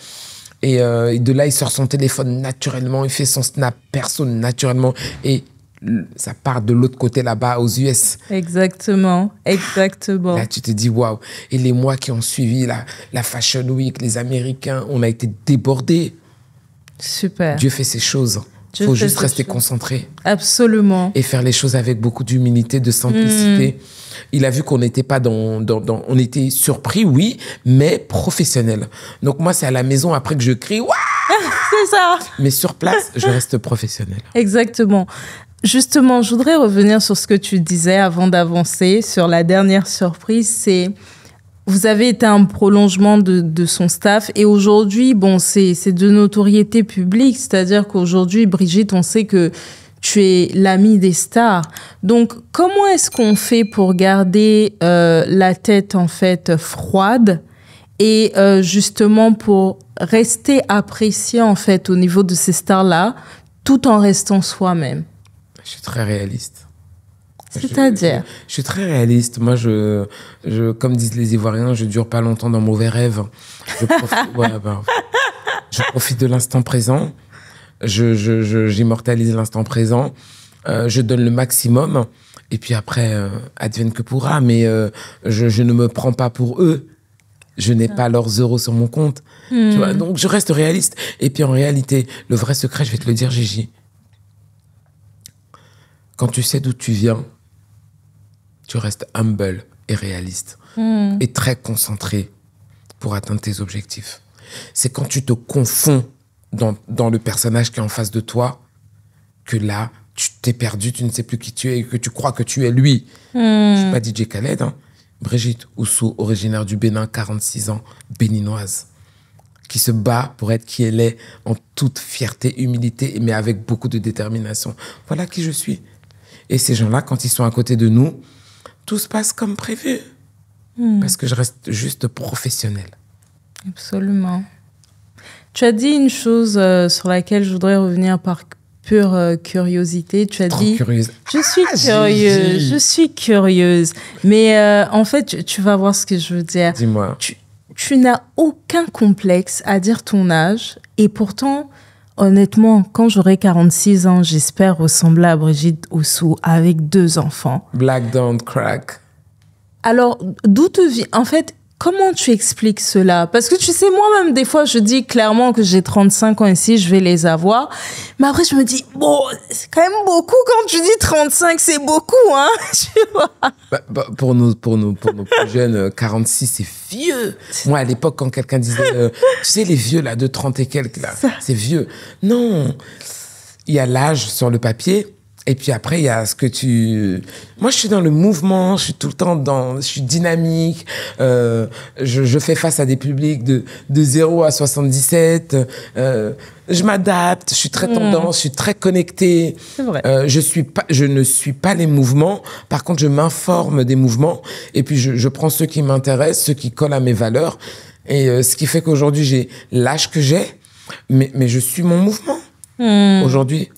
Et de là, il sort son téléphone naturellement. Il fait son snap perso naturellement. Et ça part de l'autre côté là-bas aux US. Exactement. Là, tu te dis waouh. Et les mois qui ont suivi la Fashion Week, les Américains, on a été débordés. Super. Dieu fait ses choses. Il faut juste rester concentré. Absolument. Et faire les choses avec beaucoup d'humilité, de simplicité. Il a vu qu'on n'était pas on était surpris, oui, mais professionnel. Donc moi, c'est à la maison après que je crie waouh. C'est ça. Mais sur place, je reste professionnel. Exactement. Justement, je voudrais revenir sur ce que tu disais avant d'avancer sur la dernière surprise. C'est, vous avez été un prolongement de son staff et aujourd'hui, bon, c'est de notoriété publique. C'est-à-dire qu'aujourd'hui, Brigitte, on sait que tu es l'amie des stars. Donc, comment est-ce qu'on fait pour garder la tête, en fait, froide et justement pour rester apprécié, en fait, au niveau de ces stars-là, tout en restant soi-même? Je suis très réaliste. C'est-à-dire? Je suis très réaliste. Moi, comme disent les Ivoiriens, je dure pas longtemps dans mauvais rêves. Je profite de l'instant présent. J'immortalise l'instant présent. Je donne le maximum. Et puis après, advienne que pourra. Mais je ne me prends pas pour eux. Je n'ai pas leurs euros sur mon compte. Tu vois, donc, je reste réaliste. Et puis, en réalité, le vrai secret, je vais te le dire, Gigi. Quand tu sais d'où tu viens, tu restes humble et réaliste. Et très concentré pour atteindre tes objectifs. C'est quand tu te confonds dans le personnage qui est en face de toi que là, tu t'es perdu, tu ne sais plus qui tu es et que tu crois que tu es lui. Je ne suis pas DJ Khaled, hein. Brigitte Oussou, originaire du Bénin, 46 ans, béninoise, qui se bat pour être qui elle est en toute fierté, humilité, mais avec beaucoup de détermination. Voilà qui je suis. Et ces gens-là, quand ils sont à côté de nous, tout se passe comme prévu. Parce que je reste juste professionnel. Absolument. Tu as dit une chose sur laquelle je voudrais revenir par pure curiosité. Tu as dit... Curieuse. Je suis curieuse, je suis curieuse. Mais en fait, tu vas voir ce que je veux dire. Dis-moi. Tu n'as aucun complexe à dire ton âge. Et pourtant, honnêtement, quand j'aurai 46 ans, j'espère ressembler à Brigitte Oussou avec 2 enfants. Black don't crack. Alors, d'où te vient... En fait, comment tu expliques cela? Parce que tu sais, moi-même, des fois, je dis clairement que j'ai 35 ans ici, je vais les avoir. Mais après, je me dis, bon, c'est quand même beaucoup quand tu dis 35, c'est beaucoup, hein, tu vois. Pour nos plus jeunes, 46, c'est vieux. Moi, à l'époque, quand quelqu'un disait, tu sais, les vieux, là, de 30 et quelques, là, c'est vieux. Non. Il y a l'âge sur le papier. Et puis après, il y a ce que tu... Moi, je suis dans le mouvement, je suis tout le temps je suis dynamique, je fais face à des publics de 0 à 77, je m'adapte, je suis très tendance, je suis très connectée. C'est vrai. Je ne suis pas les mouvements, par contre, je m'informe des mouvements, et puis je prends ceux qui m'intéressent, ceux qui collent à mes valeurs, et ce qui fait qu'aujourd'hui, j'ai l'âge que j'ai, mais je suis mon mouvement. Aujourd'hui,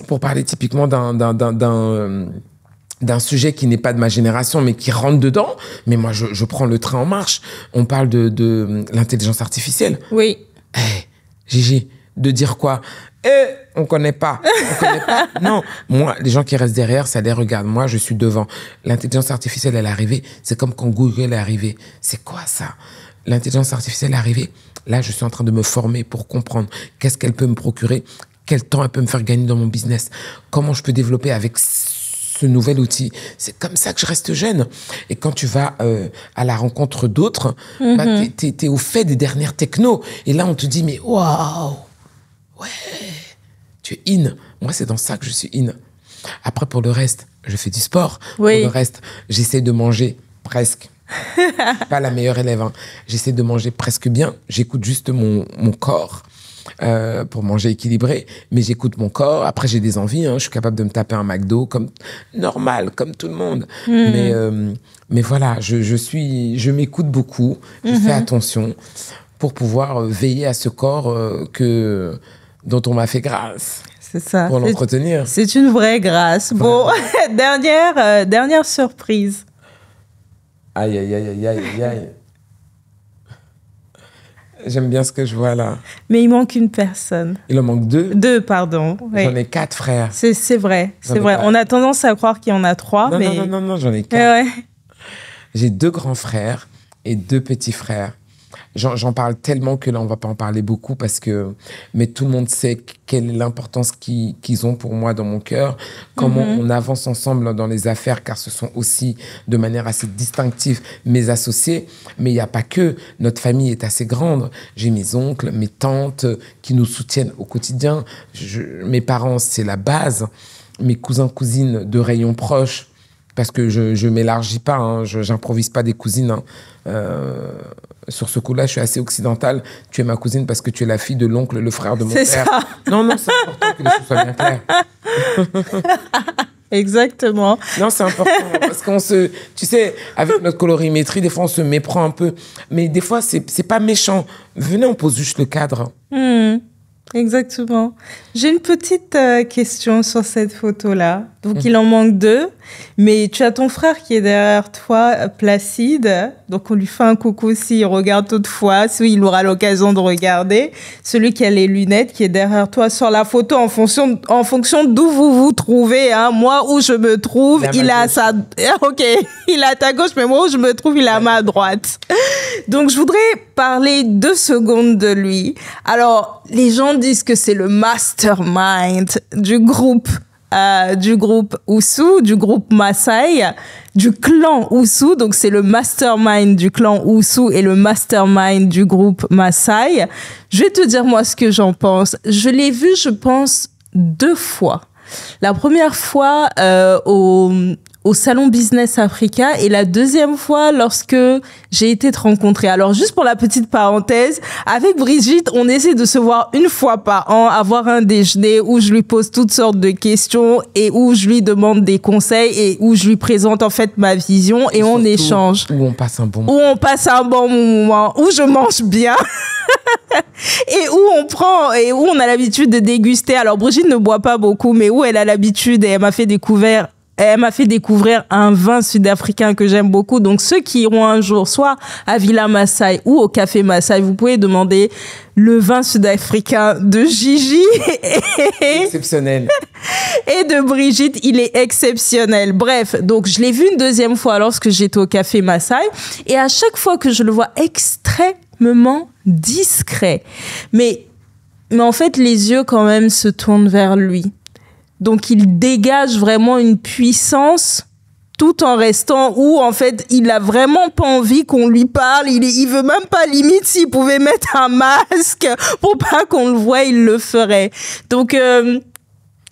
pour parler typiquement d'un sujet qui n'est pas de ma génération, mais qui rentre dedans, mais moi, je prends le train en marche. On parle de l'intelligence artificielle. Oui. Gigi, de dire quoi? On connaît pas. Non, moi, les gens qui restent derrière, ça les regarde. Moi, je suis devant. L'intelligence artificielle, elle est arrivée. C'est comme quand Google est arrivé. C'est quoi ça? L'intelligence artificielle est arrivée. Là, je suis en train de me former pour comprendre qu'est-ce qu'elle peut me procurer, quel temps elle peut me faire gagner dans mon business, comment je peux développer avec ce nouvel outil. C'est comme ça que je reste jeune. Et quand tu vas à la rencontre d'autres, t'es au fait des dernières technos. Et là, on te dit, mais waouh, ouais, tu es in. Moi, c'est dans ça que je suis in. Après, pour le reste, je fais du sport. Oui. Pour le reste, j'essaie de manger presque. Pas la meilleure élève, hein. J'essaie de manger presque bien. J'écoute juste mon corps. Pour manger équilibré, mais j'écoute mon corps. Après, j'ai des envies, hein. Je suis capable de me taper un McDo comme normal, comme tout le monde. Mais voilà, je m'écoute beaucoup, je fais attention pour pouvoir veiller à ce corps dont on m'a fait grâce. C'est ça. Pour l'entretenir. C'est une vraie grâce. Bon, dernière surprise. Aïe, aïe, aïe, aïe, aïe, aïe. J'aime bien ce que je vois là. Mais il manque une personne. Il en manque 2? 2, pardon. Oui. J'en ai 4 frères. C'est vrai, c'est vrai. On a tendance à croire qu'il y en a 3, non, mais... Non, j'en ai 4. Ouais. J'ai 2 grands frères et 2 petits frères. J'en parle tellement que là, on va pas en parler beaucoup mais tout le monde sait quelle est l'importance qu'ils ont pour moi dans mon cœur, comment on avance ensemble dans les affaires, car ce sont aussi, de manière assez distinctive, mes associés. Mais il n'y a pas que. Notre famille est assez grande. J'ai mes oncles, mes tantes qui nous soutiennent au quotidien. Mes parents, c'est la base. Mes cousins, cousines de rayons proches, parce que je m'élargis pas, hein, j'improvise pas des cousines, hein. Sur ce coup-là, je suis assez occidentale. Tu es ma cousine parce que tu es la fille de l'oncle, le frère de mon père. C'est ça. Non, c'est important que les choses soient bien claires. Exactement. Non, c'est important parce tu sais, avec notre colorimétrie, des fois, on se méprend un peu. Mais des fois, c'est pas méchant. Venez, on pose juste le cadre. Exactement. J'ai une petite question sur cette photo-là. Donc, il en manque 2. Mais tu as ton frère qui est derrière toi, Placide. Donc, on lui fait un coucou s'il regarde toutefois, s'il aura l'occasion de regarder. Celui qui a les lunettes qui est derrière toi sur la photo en fonction d'où vous vous trouvez. Hein. Moi, où je me trouve, il a sa... OK, il est à ta gauche, mais moi, où je me trouve, il est à ma droite. Donc, je voudrais parler 2 secondes de lui. Alors, les gens disent que c'est le mastermind du groupe Oussou, du groupe Maasai, du clan Oussou. Donc, c'est le mastermind du clan Oussou et le mastermind du groupe Maasai. Je vais te dire, moi, ce que j'en pense. Je l'ai vu, je pense, 2 fois. La première fois au Salon Business Africa et la deuxième fois lorsque j'ai été te rencontrer. Alors, juste pour la petite parenthèse, avec Brigitte, on essaie de se voir 1 fois par an, avoir un déjeuner où je lui pose toutes sortes de questions et où je lui demande des conseils et où je lui présente en fait ma vision et on échange. Où on passe un bon moment. Où on passe un bon moment, où je mange bien. Et où on a l'habitude de déguster. Alors, Brigitte ne boit pas beaucoup, mais où elle a l'habitude et elle m'a fait découvrir un vin sud-africain que j'aime beaucoup. Donc, ceux qui iront un jour soit à Villa Maasai ou au Café Maasai, vous pouvez demander le vin sud-africain de Gigi. Exceptionnel. Et de Brigitte, il est exceptionnel. Bref, donc je l'ai vu une deuxième fois lorsque j'étais au Café Maasai. Et à chaque fois que je le vois extrêmement discret. Mais en fait, les yeux quand même se tournent vers lui. Donc, il dégage vraiment une puissance tout en restant où, en fait, il a vraiment pas envie qu'on lui parle. Il veut même pas, limite, s'il pouvait mettre un masque pour pas qu'on le voie, il le ferait. Donc,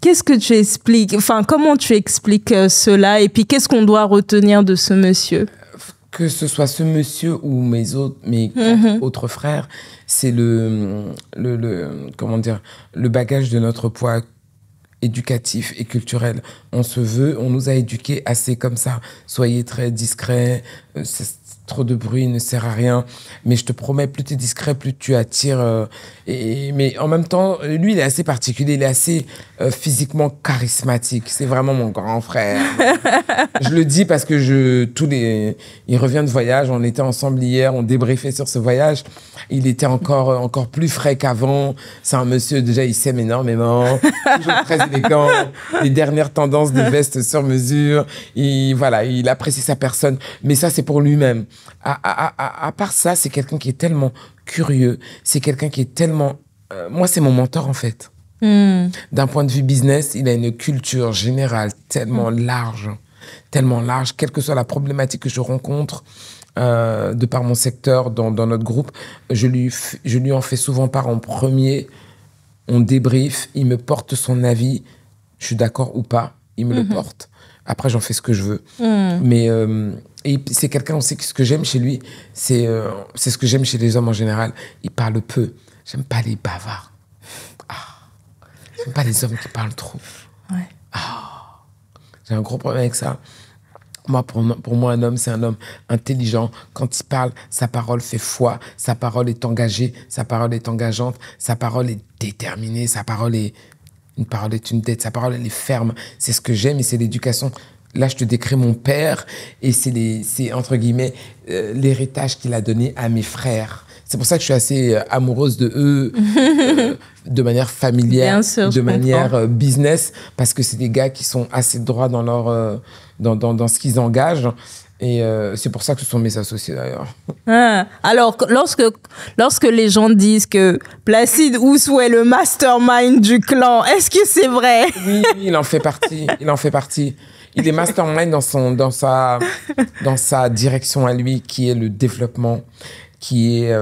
qu'est-ce que tu expliques? Enfin, comment tu expliques cela? Et puis, qu'est-ce qu'on doit retenir de ce monsieur? Que ce soit ce monsieur ou mes 4 autres frères, c'est le bagage de notre poids éducatif et culturel. On nous a éduqués assez comme ça. Soyez très discrets, trop de bruit ne sert à rien. Mais je te promets, plus tu es discret, plus tu attires. Mais en même temps, lui, il est assez particulier. Il est assez physiquement charismatique. C'est vraiment mon grand frère. Je le dis parce que il revient de voyage. On était ensemble hier. On débriefait sur ce voyage. Il était encore plus frais qu'avant. C'est un monsieur, déjà, il s'aime énormément. Toujours très élégant. Les dernières tendances de vestes sur mesure. Il apprécie sa personne. Mais ça, c'est pour lui-même. À part ça, c'est quelqu'un qui est tellement curieux. C'est quelqu'un qui est tellement... moi, c'est mon mentor, en fait. D'un point de vue business, il a une culture générale tellement large. Quelle que soit la problématique que je rencontre, de par mon secteur, dans notre groupe, je lui en fais souvent part en premier. On débrief, il me porte son avis. Je suis d'accord ou pas, il me le porte. Après, j'en fais ce que je veux. Mais et c'est quelqu'un, on sait que ce que j'aime chez lui, c'est ce que j'aime chez les hommes en général. Il parle peu. J'aime pas les bavards. J'aime pas les hommes qui parlent trop. Ouais. J'ai un gros problème avec ça. Moi, pour moi, un homme, c'est un homme intelligent. Quand il parle, sa parole fait foi. Sa parole est engagée. Sa parole est engageante. Sa parole est déterminée. Une parole est une dette. Sa parole, elle est ferme. C'est ce que j'aime et c'est l'éducation. Là, je te décris mon père et c'est entre guillemets, l'héritage qu'il a donné à mes frères. C'est pour ça que je suis assez amoureuse de eux, de manière familière, bien sûr, de manière business, parce que c'est des gars qui sont assez droits dans leur, dans ce qu'ils engagent. Et c'est pour ça que ce sont mes associés d'ailleurs. Alors, lorsque les gens disent que Placide Oussou est le mastermind du clan, est-ce que c'est vrai? Oui, il en fait partie. Il est mastermind dans sa direction à lui, qui est le développement, qui est...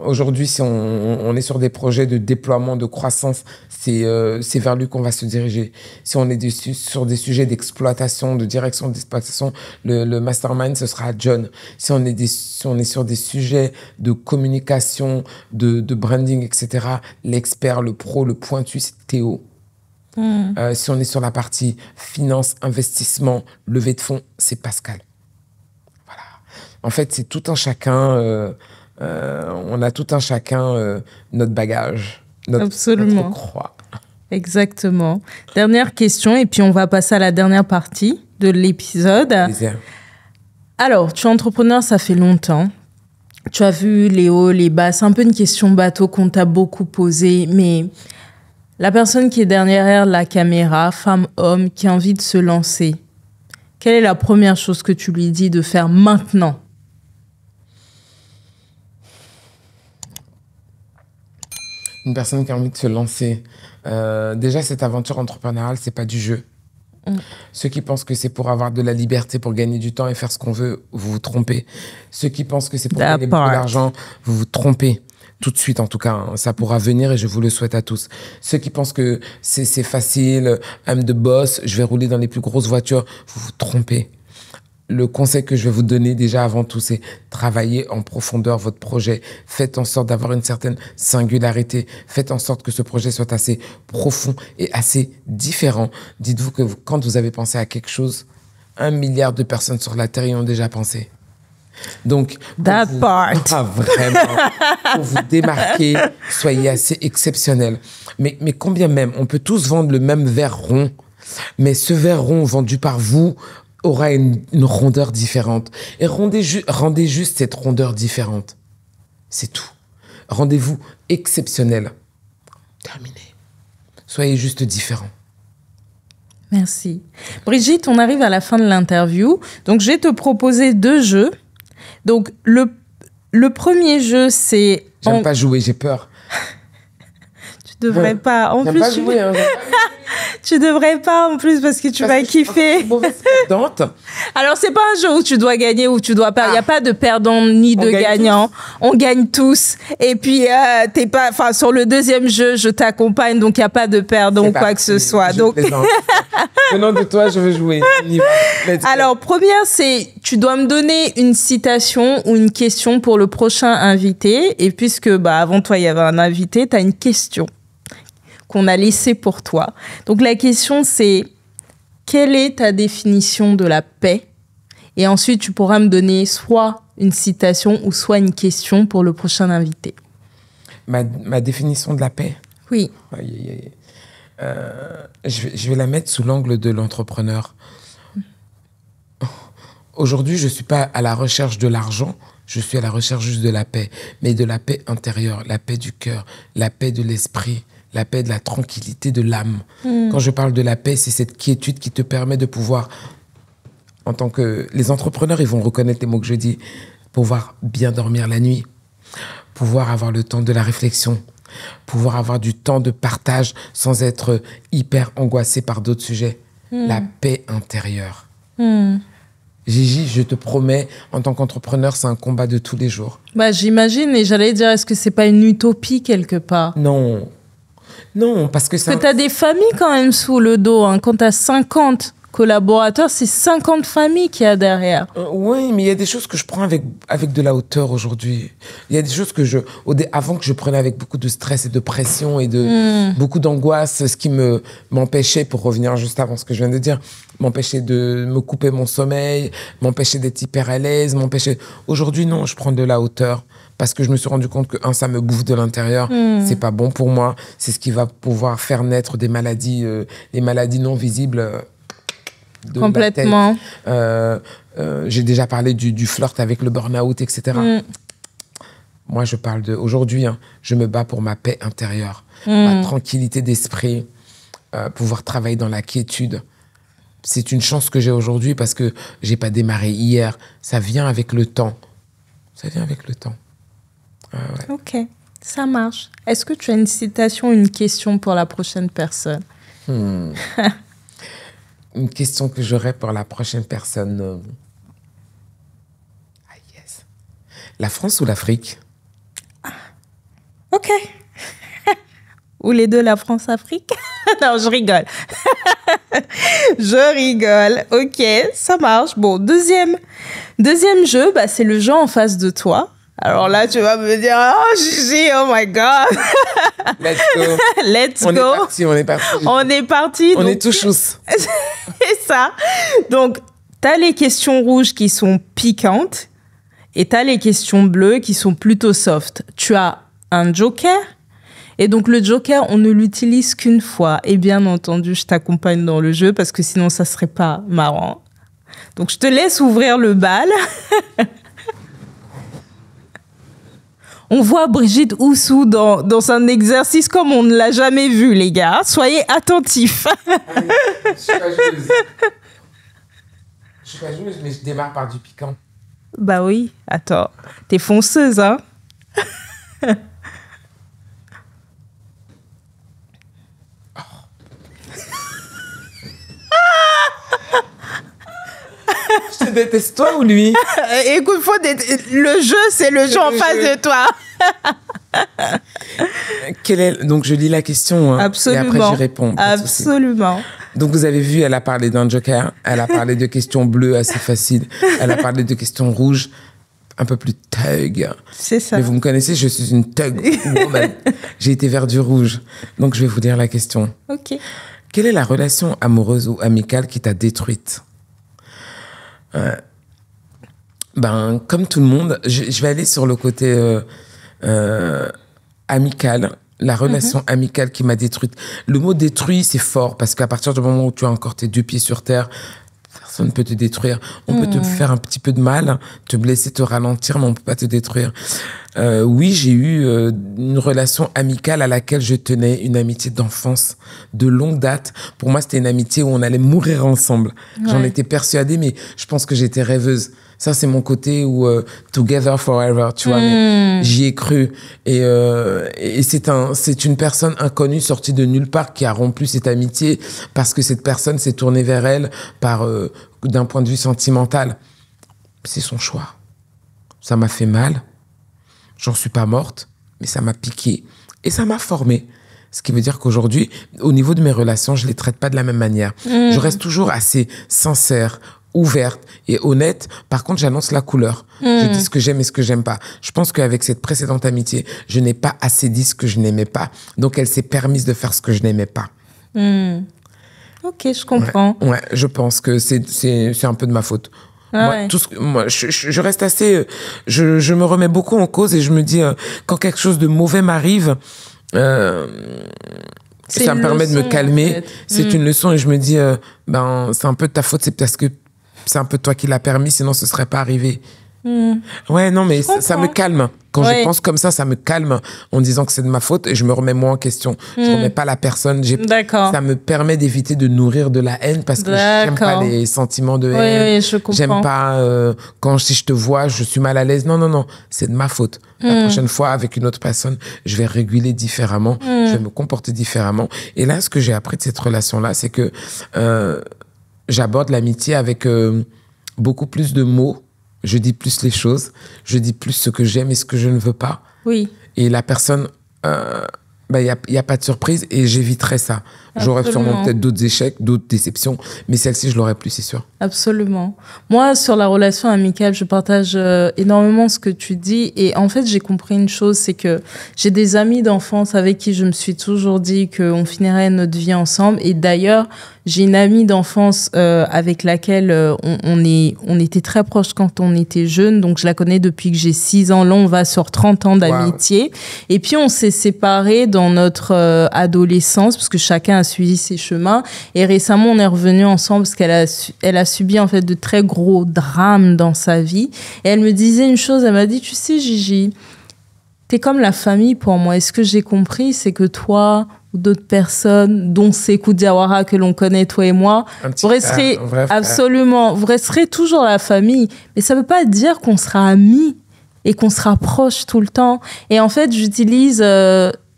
aujourd'hui, si on est sur des projets de déploiement, de croissance, c'est vers lui qu'on va se diriger. Si on est sur des sujets d'exploitation, de direction d'exploitation, le mastermind, ce sera John. Si on est sur des sujets de communication, de branding, etc., l'expert, le pro, le pointu, c'est Théo. Si on est sur la partie finance, investissement, levée de fonds, c'est Pascal. Voilà. En fait, c'est tout un chacun... on a tout un chacun notre bagage, notre croix. Exactement. Dernière question, et puis on va passer à la dernière partie de l'épisode. Alors, tu es entrepreneur, ça fait longtemps. Tu as vu les hauts, les bas. C'est un peu une question bateau qu'on t'a beaucoup posée, mais la personne qui est derrière la caméra, femme, homme, qui a envie de se lancer, quelle est la première chose que tu lui dis de faire maintenant? Une personne qui a envie de se lancer. Déjà, cette aventure entrepreneuriale, c'est pas du jeu. Ceux qui pensent que c'est pour avoir de la liberté, pour gagner du temps et faire ce qu'on veut, vous vous trompez. Ceux qui pensent que c'est pour gagner beaucoup d'argent, vous vous trompez. Tout de suite, en tout cas, hein, ça pourra venir et je vous le souhaite à tous. Ceux qui pensent que c'est facile, I'm the boss, je vais rouler dans les plus grosses voitures, vous vous trompez. Le conseil que je vais vous donner déjà avant tout, c'est travailler en profondeur votre projet. Faites en sorte d'avoir une certaine singularité. Faites en sorte que ce projet soit assez profond et assez différent. Dites-vous que quand vous avez pensé à quelque chose, 1 milliard de personnes sur la Terre y ont déjà pensé. Donc, vraiment, pour vous démarquer, soyez assez exceptionnel. Mais combien même, on peut tous vendre le même verre rond, mais ce verre rond vendu par vous aura une rondeur différente. Et rendez juste cette rondeur différente. C'est tout. Rendez-vous exceptionnel. Terminé. Soyez juste différent. Merci. Brigitte, on arrive à la fin de l'interview. Donc, je vais te proposer 2 jeux. Donc, le premier jeu, c'est... J'aime pas jouer, j'ai peur. Tu devrais pas. En plus, pas jouer, hein, tu devrais pas en plus parce que tu vas kiffer. Alors, c'est pas un jeu où tu dois gagner ou tu dois perdre. Il n'y a pas de perdant ni de gagnant. On gagne tous. Et puis, t'es pas, enfin, sur le deuxième jeu, je t'accompagne, donc il n'y a pas de perdant ou quoi que ce soit. Donc, venant de toi, je veux jouer. Alors, première, c'est, tu dois me donner une citation ou une question pour le prochain invité. Et puisque, avant toi, il y avait un invité, tu as une question qu'on a laissée pour toi. Donc, la question, c'est, quelle est ta définition de la paix? Et ensuite, tu pourras me donner soit une citation ou soit une question pour le prochain invité. Ma définition de la paix? Oui. Je vais la mettre sous l'angle de l'entrepreneur. Aujourd'hui, je ne suis pas à la recherche de l'argent, je suis à la recherche juste de la paix, mais de la paix intérieure, la paix du cœur, la paix de l'esprit, la paix de la tranquillité de l'âme. Quand je parle de la paix, c'est cette quiétude qui te permet de pouvoir, en tant que... Les entrepreneurs, ils vont reconnaître les mots que je dis, pouvoir bien dormir la nuit, pouvoir avoir le temps de la réflexion, pouvoir avoir du temps de partage sans être hyper angoissé par d'autres sujets. La paix intérieure. Gigi, je te promets, en tant qu'entrepreneur, c'est un combat de tous les jours. J'imagine, et j'allais dire, est-ce que c'est pas une utopie quelque part? Non, parce que tu as des familles quand même sous le dos, hein. Quand tu as 50 collaborateurs, c'est 50 familles qu'il y a derrière. Oui, mais il y a des choses que je prends avec de la hauteur aujourd'hui. Il y a des choses que avant que je prenais avec beaucoup de stress et de pression et de beaucoup d'angoisse, ce qui m'empêchait, pour revenir juste avant ce que je viens de dire, m'empêchait de me couper mon sommeil, m'empêchait d'être hyper à l'aise, Aujourd'hui, non, je prends de la hauteur parce que je me suis rendu compte que, ça me bouffe de l'intérieur, c'est pas bon pour moi, c'est ce qui va pouvoir faire naître des maladies non visibles. Complètement. J'ai déjà parlé du flirt avec le burn-out, etc. Moi, je parle aujourd'hui, je me bats pour ma paix intérieure, ma tranquillité d'esprit, pouvoir travailler dans la quiétude. C'est une chance que j'ai aujourd'hui parce que j'ai pas démarré hier. Ça vient avec le temps. Ouais. Ok, ça marche. Est-ce que tu as une citation, une question pour la prochaine personne? Une question que j'aurais pour la prochaine personne. Yes. La France ou l'Afrique? Ok. Ou les deux, la France-Afrique? Non, je rigole. Je rigole. Ok, ça marche. Bon, deuxième jeu, c'est le jeu en face de toi. Alors là, tu vas me dire, oh Gigi, oh my God. Let's go. Let's go. On est parti. On est tout chousse. C'est ça. Donc, t'as les questions rouges qui sont piquantes et t'as les questions bleues qui sont plutôt soft. Tu as un joker Et donc, le joker, on ne l'utilise qu'une fois. Et bien entendu, je t'accompagne dans le jeu parce que sinon, ça serait pas marrant. Donc, je te laisse ouvrir le bal. On voit Brigitte Oussou dans un exercice comme on ne l'a jamais vu, les gars. Soyez attentifs. Allez, je suis pas joueuse. Je suis pas joueuse, mais je démarre par du piquant. Bah oui, attends. T'es fonceuse, hein? Je te déteste, toi ou lui? Écoute, le jeu, c'est le jeu en face de toi. Donc, je lis la question. Hein, absolument. Et après, j'y réponds. Absolument. Donc, vous avez vu, elle a parlé d'un joker. Elle a parlé de questions bleues assez faciles. Elle a parlé de questions rouges, un peu plus thug. C'est ça. Mais vous me connaissez, je suis une thug woman. J'ai été vers du rouge. Donc, je vais vous lire la question. OK. Quelle est la relation amoureuse ou amicale qui t'a détruite? Comme tout le monde, je vais aller sur le côté amical, la relation amicale qui m'a détruite. Le mot détruit, c'est fort, parce qu'à partir du moment où tu as encore tes 2 pieds sur terre, personne ne peut te détruire. On peut te faire un petit peu de mal, te blesser, te ralentir, mais on ne peut pas te détruire. Oui, j'ai eu une relation amicale à laquelle je tenais, une amitié d'enfance, de longue date. Pour moi, c'était une amitié où on allait mourir ensemble. Ouais. J'en étais persuadée, mais je pense que j'étais rêveuse. Ça, c'est mon côté où together forever, tu vois. Mais j'y ai cru. Et c'est une personne inconnue sortie de nulle part qui a rompu cette amitié parce que cette personne s'est tournée vers elle d'un point de vue sentimental. C'est son choix. Ça m'a fait mal. J'en suis pas morte, mais ça m'a piqué et ça m'a formée. Ce qui veut dire qu'aujourd'hui, au niveau de mes relations, je les traite pas de la même manière. Je reste toujours assez sincère, ouverte et honnête. Par contre, j'annonce la couleur. Je dis ce que j'aime et ce que j'aime pas. Je pense qu'avec cette précédente amitié, je n'ai pas assez dit ce que je n'aimais pas. Donc, elle s'est permise de faire ce que je n'aimais pas. Ok, je comprends. Ouais, je pense que c'est un peu de ma faute. Je reste assez... Je me remets beaucoup en cause et je me dis, quand quelque chose de mauvais m'arrive, ça me permet de me calmer. En fait. C'est une leçon et je me dis, c'est un peu de ta faute, c'est parce que c'est un peu toi qui l'as permis, sinon ce serait pas arrivé. Ouais, non, mais ça me calme. Quand je pense comme ça me calme en disant que c'est de ma faute et je me remets moi en question. Je remets pas la personne. Ça me permet d'éviter de nourrir de la haine parce que j'aime pas les sentiments de haine. Oui, je comprends. J'aime pas si je te vois, je suis mal à l'aise. Non, c'est de ma faute. La prochaine fois, avec une autre personne, je vais réguler différemment. Je vais me comporter différemment. Et là, ce que j'ai appris de cette relation-là, c'est que j'aborde l'amitié avec beaucoup plus de mots. Je dis plus les choses, je dis plus ce que j'aime et ce que je ne veux pas. Oui. Et la personne, y a pas de surprise et j'éviterai ça. Absolument. J'aurais sûrement peut-être d'autres échecs, d'autres déceptions, mais celle-ci, je l'aurais plus, c'est sûr. Absolument. Moi, sur la relation amicale, je partage énormément ce que tu dis. Et en fait, j'ai compris une chose, c'est que j'ai des amis d'enfance avec qui je me suis toujours dit qu'on finirait notre vie ensemble. Et d'ailleurs, j'ai une amie d'enfance avec laquelle on était très proches quand on était jeunes. Donc, je la connais depuis que j'ai 6 ans. Là, on va sur 30 ans d'amitié. Wow. Et puis, on s'est séparés dans notre adolescence parce que chacun a suivi ses chemins. Et récemment, on est revenus ensemble parce qu'elle a subi en fait de très gros drames dans sa vie. Et elle me disait une chose, elle m'a dit, tu sais Gigi, t'es comme la famille pour moi. Et ce que j'ai compris, c'est que toi ou d'autres personnes, dont Sékou Diawara que l'on connaît, toi et moi, vous resterez absolument, vous resterez toujours la famille. Mais ça ne veut pas dire qu'on sera amis et qu'on sera proches tout le temps. Et en fait, j'utilise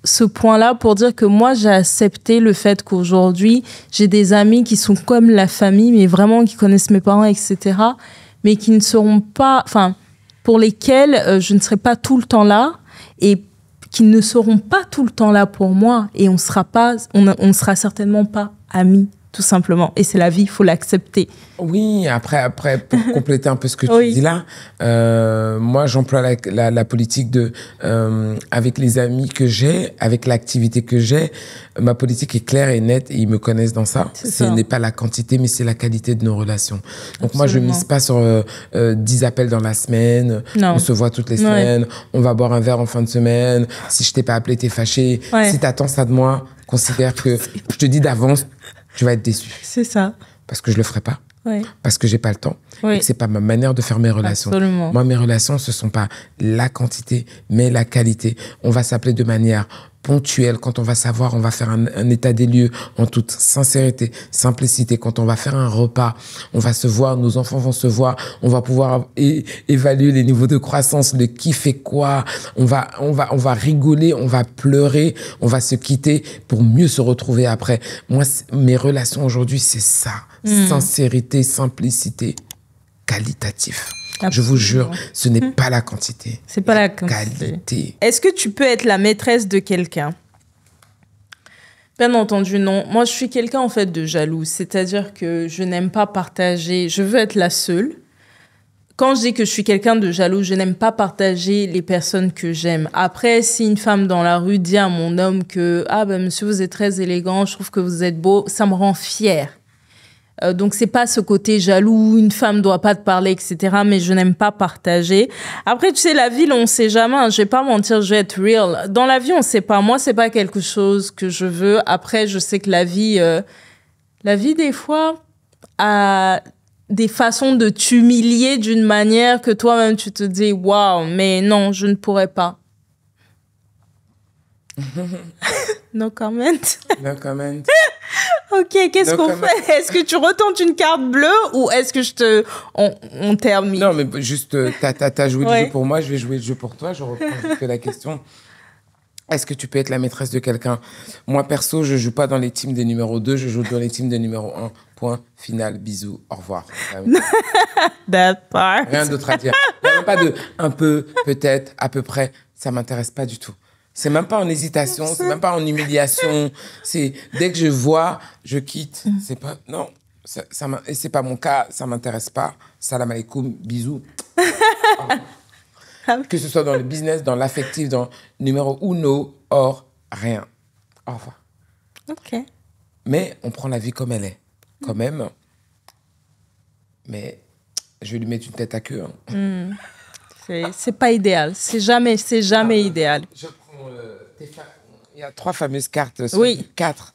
ce point-là pour dire que moi, j'ai accepté le fait qu'aujourd'hui, j'ai des amis qui sont comme la famille, mais vraiment qui connaissent mes parents, etc., mais qui ne seront pas, pour lesquels je ne serai pas tout le temps là et qui ne seront pas tout le temps là pour moi et on sera certainement pas amis tout simplement. Et c'est la vie, il faut l'accepter. Oui, après pour compléter un peu ce que tu dis là, moi, j'emploie la politique de, avec les amis que j'ai, avec l'activité que j'ai, ma politique est claire et nette et ils me connaissent dans ça. Ce n'est pas la quantité, mais c'est la qualité de nos relations. Donc moi, je mise pas sur 10 appels dans la semaine, on se voit toutes les semaines, on va boire un verre en fin de semaine, si je t'ai pas appelé, t'es fâché. Si t'attends ça de moi, considère que je te dis d'avance, tu vas être déçu. C'est ça. Parce que je le ferai pas. Parce que j'ai pas le temps et que c'est pas ma manière de faire mes relations. Absolument. Moi, mes relations, ce sont pas la quantité, mais la qualité. On va s'appeler de manière ponctuelle. Quand on va savoir, on va faire un état des lieux en toute sincérité, simplicité. Quand on va faire un repas, on va se voir, nos enfants vont se voir, on va pouvoir évaluer les niveaux de croissance, le qui fait quoi. On va rigoler, on va pleurer, on va se quitter pour mieux se retrouver après. Moi, mes relations aujourd'hui, c'est ça. Sincérité, simplicité, qualitatif. Absolument. Je vous jure, ce n'est pas la quantité. C'est pas la qualité. Est-ce que tu peux être la maîtresse de quelqu'un? Bien entendu, non. Moi, je suis quelqu'un, en fait, de jaloux. C'est-à-dire que je n'aime pas partager. Je veux être la seule. Quand je dis que je suis quelqu'un de jaloux, je n'aime pas partager les personnes que j'aime. Après, si une femme dans la rue dit à mon homme que « Ah, ben, monsieur, vous êtes très élégant, je trouve que vous êtes beau », ça me rend fière. Donc, c'est pas ce côté jaloux, une femme doit pas te parler, etc. Mais je n'aime pas partager. Après, tu sais, la vie, on sait jamais. Hein, je vais pas mentir, je vais être real. Dans la vie, on sait pas. Moi, c'est pas quelque chose que je veux. Après, je sais que la vie, des fois, a des façons de t'humilier d'une manière que toi-même, tu te dis, waouh, mais non, je ne pourrais pas. No comment. No comment. Ok, qu'est-ce qu'on fait? Est-ce que tu retentes une carte bleue ou est-ce que on termine? Non, mais juste, t'as joué le jeu pour moi, je vais jouer le jeu pour toi. Je reprends juste la question. Est-ce que tu peux être la maîtresse de quelqu'un? Moi, perso, je joue pas dans les teams des numéros 2, je joue dans les teams des numéros 1. Point final, bisous, au revoir. That part. Rien d'autre à dire. Il n'y a même pas de un peu, peut-être, à peu près. Ça m'intéresse pas du tout. C'est même pas en hésitation, c'est même pas en humiliation. C'est dès que je vois, je quitte. C'est pas non, et c'est pas mon cas, ça m'intéresse pas. Salam alaikum, bisous. Que ce soit dans le business, dans l'affectif, dans numéro uno, or rien. Au revoir. Ok. Mais on prend la vie comme elle est, quand même. Mais je vais lui mettre une tête à queue. Hein. C'est pas idéal. C'est jamais idéal. Il y a 3 fameuses cartes. Oui. 4.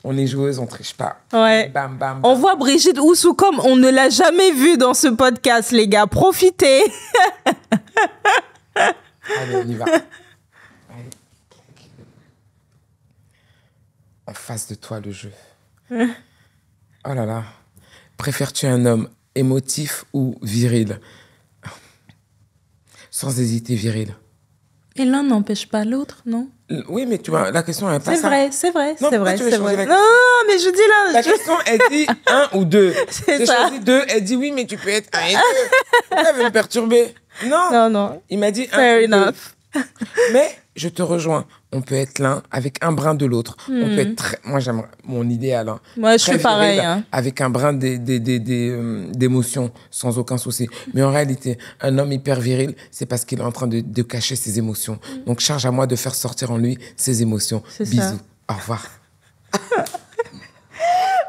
On est joueuse, on triche pas. Ouais. Bam, bam, bam. On voit Brigitte Oussou comme on ne l'a jamais vue dans ce podcast, les gars. Profitez. Allez, on y va. Allez. En face de toi, le jeu. Oh là là. Préfères-tu un homme émotif ou viril? Sans hésiter, viril. Et l'un n'empêche pas l'autre, non? Oui, mais tu vois, la question n'est pas ça. C'est vrai. Non, Non, mais je dis là... La question, elle dit 1 ou 2. C'est J'ai ça. choisi 2, elle dit oui, mais tu peux être 1 et 2. Pourquoi elle veut me perturber? Non. Il m'a dit 1 Fair ou 2. enough. Mais je te rejoins. On peut être l'un avec un brin de l'autre. On peut être moi, j'aimerais mon idéal. Hein. Moi, je suis pareil. Hein. Avec un brin d'émotion, sans aucun souci. Mais en réalité, un homme hyper viril, c'est parce qu'il est en train de cacher ses émotions. Donc, charge à moi de faire sortir en lui ses émotions. Bisous. Ça. Au revoir.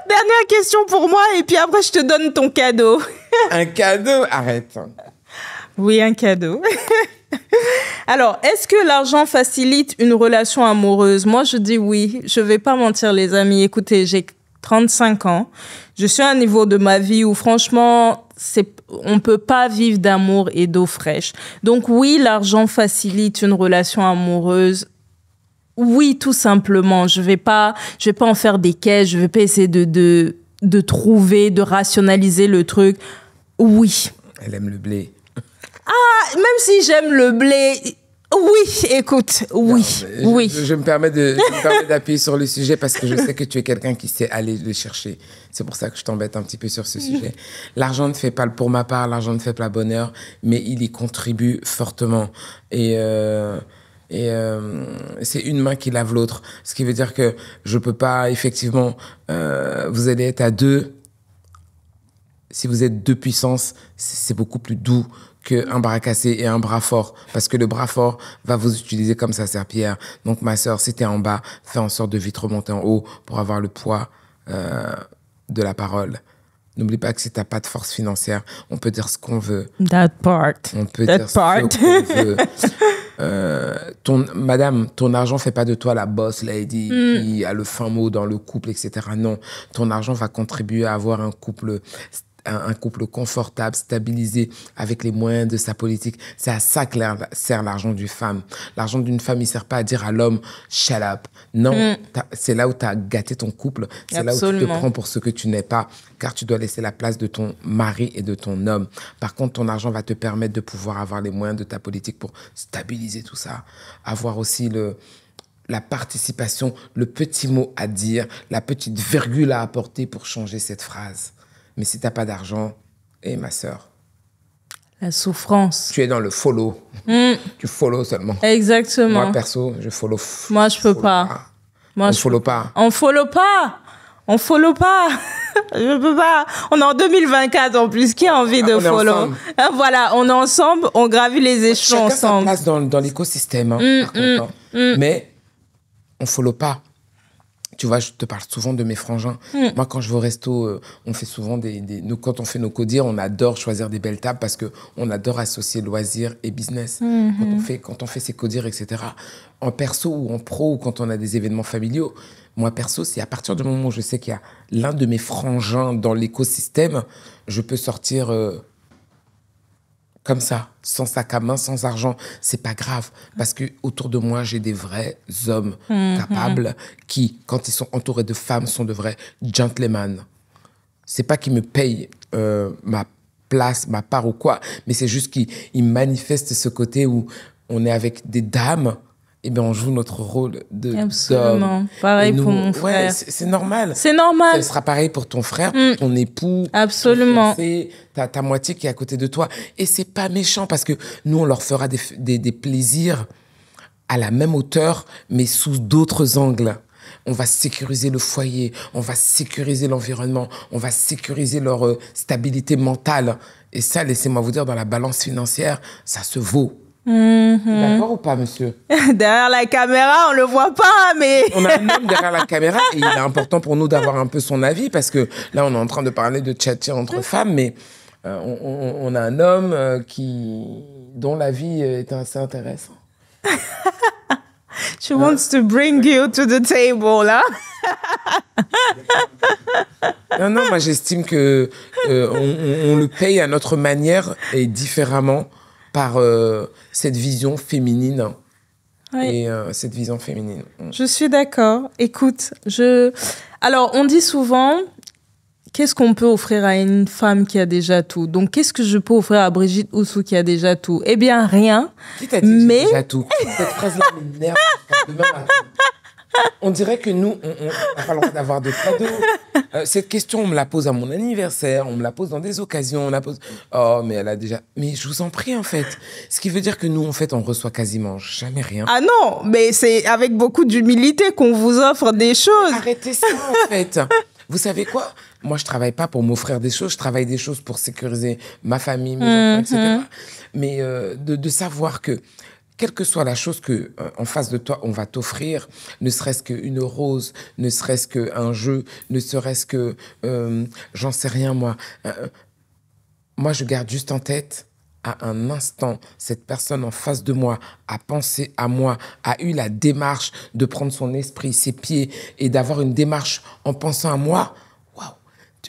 Dernière question pour moi, et puis après, je te donne ton cadeau. Un cadeau? Arrête. Oui, un cadeau. Alors, est-ce que l'argent facilite une relation amoureuse? Moi, je dis oui. Je vais pas mentir, les amis. Écoutez, j'ai 35 ans. Je suis à un niveau de ma vie où, franchement, on peut pas vivre d'amour et d'eau fraîche. Donc, oui, l'argent facilite une relation amoureuse. Oui, tout simplement. Je vais pas en faire des caisses. Je vais pas essayer de trouver, de rationaliser le truc. Oui. Elle aime le blé. Ah, même si j'aime le blé, oui, écoute, oui, non, oui. Je me permets d'appuyer sur le sujet parce que je sais que tu es quelqu'un qui sait aller le chercher. C'est pour ça que je t'embête un petit peu sur ce sujet. L'argent ne fait pas, pour ma part, l'argent ne fait pas le bonheur, mais il y contribue fortement. Et Et c'est une main qui lave l'autre. Ce qui veut dire que je peux pas, effectivement, vous allez être à deux. Si vous êtes deux puissances, c'est beaucoup plus doux qu'un bras cassé et un bras fort. Parce que le bras fort va vous utiliser comme sa serpillière. Donc, ma sœur, si t'es en bas, fais en sorte de vite remonter en haut pour avoir le poids de la parole. N'oublie pas que si t'as pas de force financière, on peut dire ce qu'on veut. That part. On peut dire ce qu'on veut. Madame, ton argent fait pas de toi la boss lady qui a le fin mot dans le couple, etc. Non, ton argent va contribuer à avoir un couple confortable, stabilisé, avec les moyens de sa politique. C'est à ça que sert l'argent d'une femme. L'argent d'une femme, il sert pas à dire à l'homme « shut up ». Non, c'est là où tu as gâté ton couple. C'est là où tu te prends pour ce que tu n'es pas, car tu dois laisser la place de ton mari et de ton homme. Par contre, ton argent va te permettre de pouvoir avoir les moyens de ta politique pour stabiliser tout ça. Avoir aussi la participation, le petit mot à dire, la petite virgule à apporter pour changer cette phrase. Mais si t'as pas d'argent, ma sœur. La souffrance. Tu es dans le follow. Tu follow seulement. Exactement. Moi, perso, je follow. Moi, je peux pas. On follow pas. On follow pas. On follow pas. Je peux pas. On est en 2024 en plus. Qui a envie de follow? Voilà, on est ensemble, on gravit les échelons ensemble. Chacun sa place dans l'écosystème. Mais on follow pas. Tu vois, je te parle souvent de mes frangins. Moi, quand je vais au resto, on fait souvent quand on fait nos codires, on adore choisir des belles tables parce qu'on adore associer loisirs et business. Quand on fait ces codires, etc. En perso ou en pro, ou quand on a des événements familiaux, moi, perso, c'est à partir du moment où je sais qu'il y a l'un de mes frangins dans l'écosystème, je peux sortir comme ça, sans sac à main, sans argent. C'est pas grave, parce que autour de moi, j'ai des vrais hommes capables qui, quand ils sont entourés de femmes, sont de vrais gentlemen. C'est pas qu'ils me payent ma place, ma part ou quoi, mais c'est juste qu'ils manifestent ce côté où on est avec des dames. Eh bien, on joue notre rôle de Absolument. Pareil pour mon frère. Ouais, c'est normal. C'est normal. Ce sera pareil pour ton frère, ton époux. Absolument. Ta moitié qui est à côté de toi. Et c'est pas méchant parce que nous, on leur fera des plaisirs à la même hauteur, mais sous d'autres angles. On va sécuriser le foyer, on va sécuriser l'environnement, on va sécuriser leur stabilité mentale. Et ça, laissez-moi vous dire, dans la balance financière, ça se vaut. D'accord ou pas, monsieur? Derrière la caméra, on le voit pas, mais... On a un homme derrière la caméra et il est important pour nous d'avoir un peu son avis parce que là, on est en train de parler de tchatcher entre femmes, mais on a un homme dont la vie est assez intéressante. She wants to bring you to the table, là. Non, moi, j'estime que on le paye à notre manière et différemment par cette vision féminine. Oui. Et cette vision féminine. Je suis d'accord. Écoute, alors, on dit souvent, qu'est-ce qu'on peut offrir à une femme qui a déjà tout? Donc, qu'est-ce que je peux offrir à Brigitte Oussou qui a déjà tout? Eh bien, rien. Qui t'a dit que j'ai déjà tout? Cette phrase-là m'énerve. On dirait que nous, on n'a pas le droit d'avoir de cadeaux. Cette question, on me la pose à mon anniversaire, on me la pose dans des occasions, on la pose... Oh, mais elle a déjà... Mais je vous en prie, en fait. Ce qui veut dire que nous, en fait, on reçoit quasiment jamais rien. Ah non, mais c'est avec beaucoup d'humilité qu'on vous offre des choses. Arrêtez ça, en fait. Vous savez quoi? Moi, je travaille pas pour m'offrir des choses, je travaille des choses pour sécuriser ma famille, mes enfants, etc. Mais de savoir que quelle que soit la chose que en face de toi, on va t'offrir, ne serait-ce qu'une rose, ne serait-ce qu'un jeu, ne serait-ce que, j'en sais rien, moi. Moi, je garde juste en tête, à un instant, cette personne en face de moi a pensé à moi, a eu la démarche de prendre son esprit, ses pieds, et d'avoir une démarche en pensant à moi. Waouh!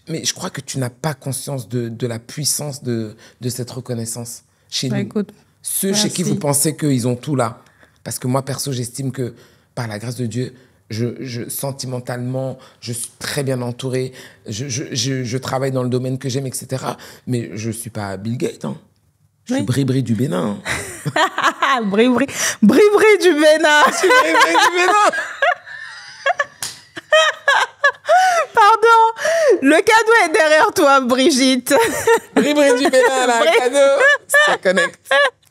Mais je crois que tu n'as pas conscience de la puissance de cette reconnaissance chez nous. Écoute. Ceux Merci. Chez qui vous pensez qu'ils ont tout là. Parce que moi, perso, j'estime que, par la grâce de Dieu, sentimentalement, je suis très bien entouré. Je travaille dans le domaine que j'aime, etc. Mais je ne suis pas Bill Gates. Hein. Je suis Bri-Bri du Bénin. Bri-Bri du Bénin. Je suis Bri-Bri du Bénin. Pardon, le cadeau est derrière toi, Brigitte. Bri-Bri du Bénin, là, un cadeau. Ça connecte.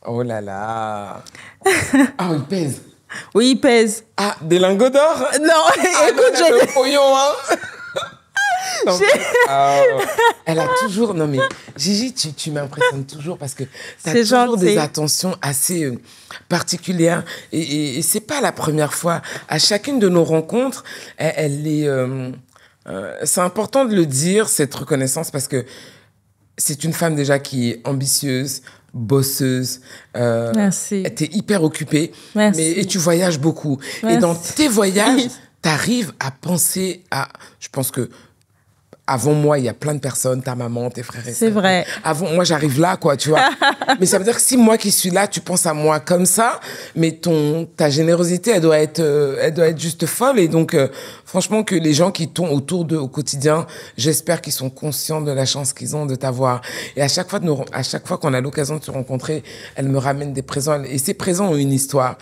Oh là là. Ah, il pèse. Oui, il pèse. Ah, des lingots d'or? Non, écoute, le pognon, hein. Non, elle a toujours... Non, mais Gigi, tu m'impressionnes toujours parce que tu as toujours des attentions assez particulières. Et c'est pas la première fois. À chacune de nos rencontres, elle est... c'est important de le dire, cette reconnaissance, parce que c'est une femme déjà qui est ambitieuse, bosseuse. Merci. T'es hyper occupée. Merci. Et tu voyages beaucoup. Merci. Et dans tes voyages, t'arrives à penser à... Je pense que avant moi, il y a plein de personnes, ta maman, tes frères et sœurs. C'est vrai. Avant, moi, j'arrive là, quoi, tu vois. Mais ça veut dire que si moi qui suis là, tu penses à moi comme ça, mais ta générosité, elle doit être juste folle. Et donc, franchement, que les gens qui tournent autour d'eux au quotidien, j'espère qu'ils sont conscients de la chance qu'ils ont de t'avoir. Et à chaque fois qu'on a l'occasion de se rencontrer, elle me ramène des présents. Et ces présents ont une histoire.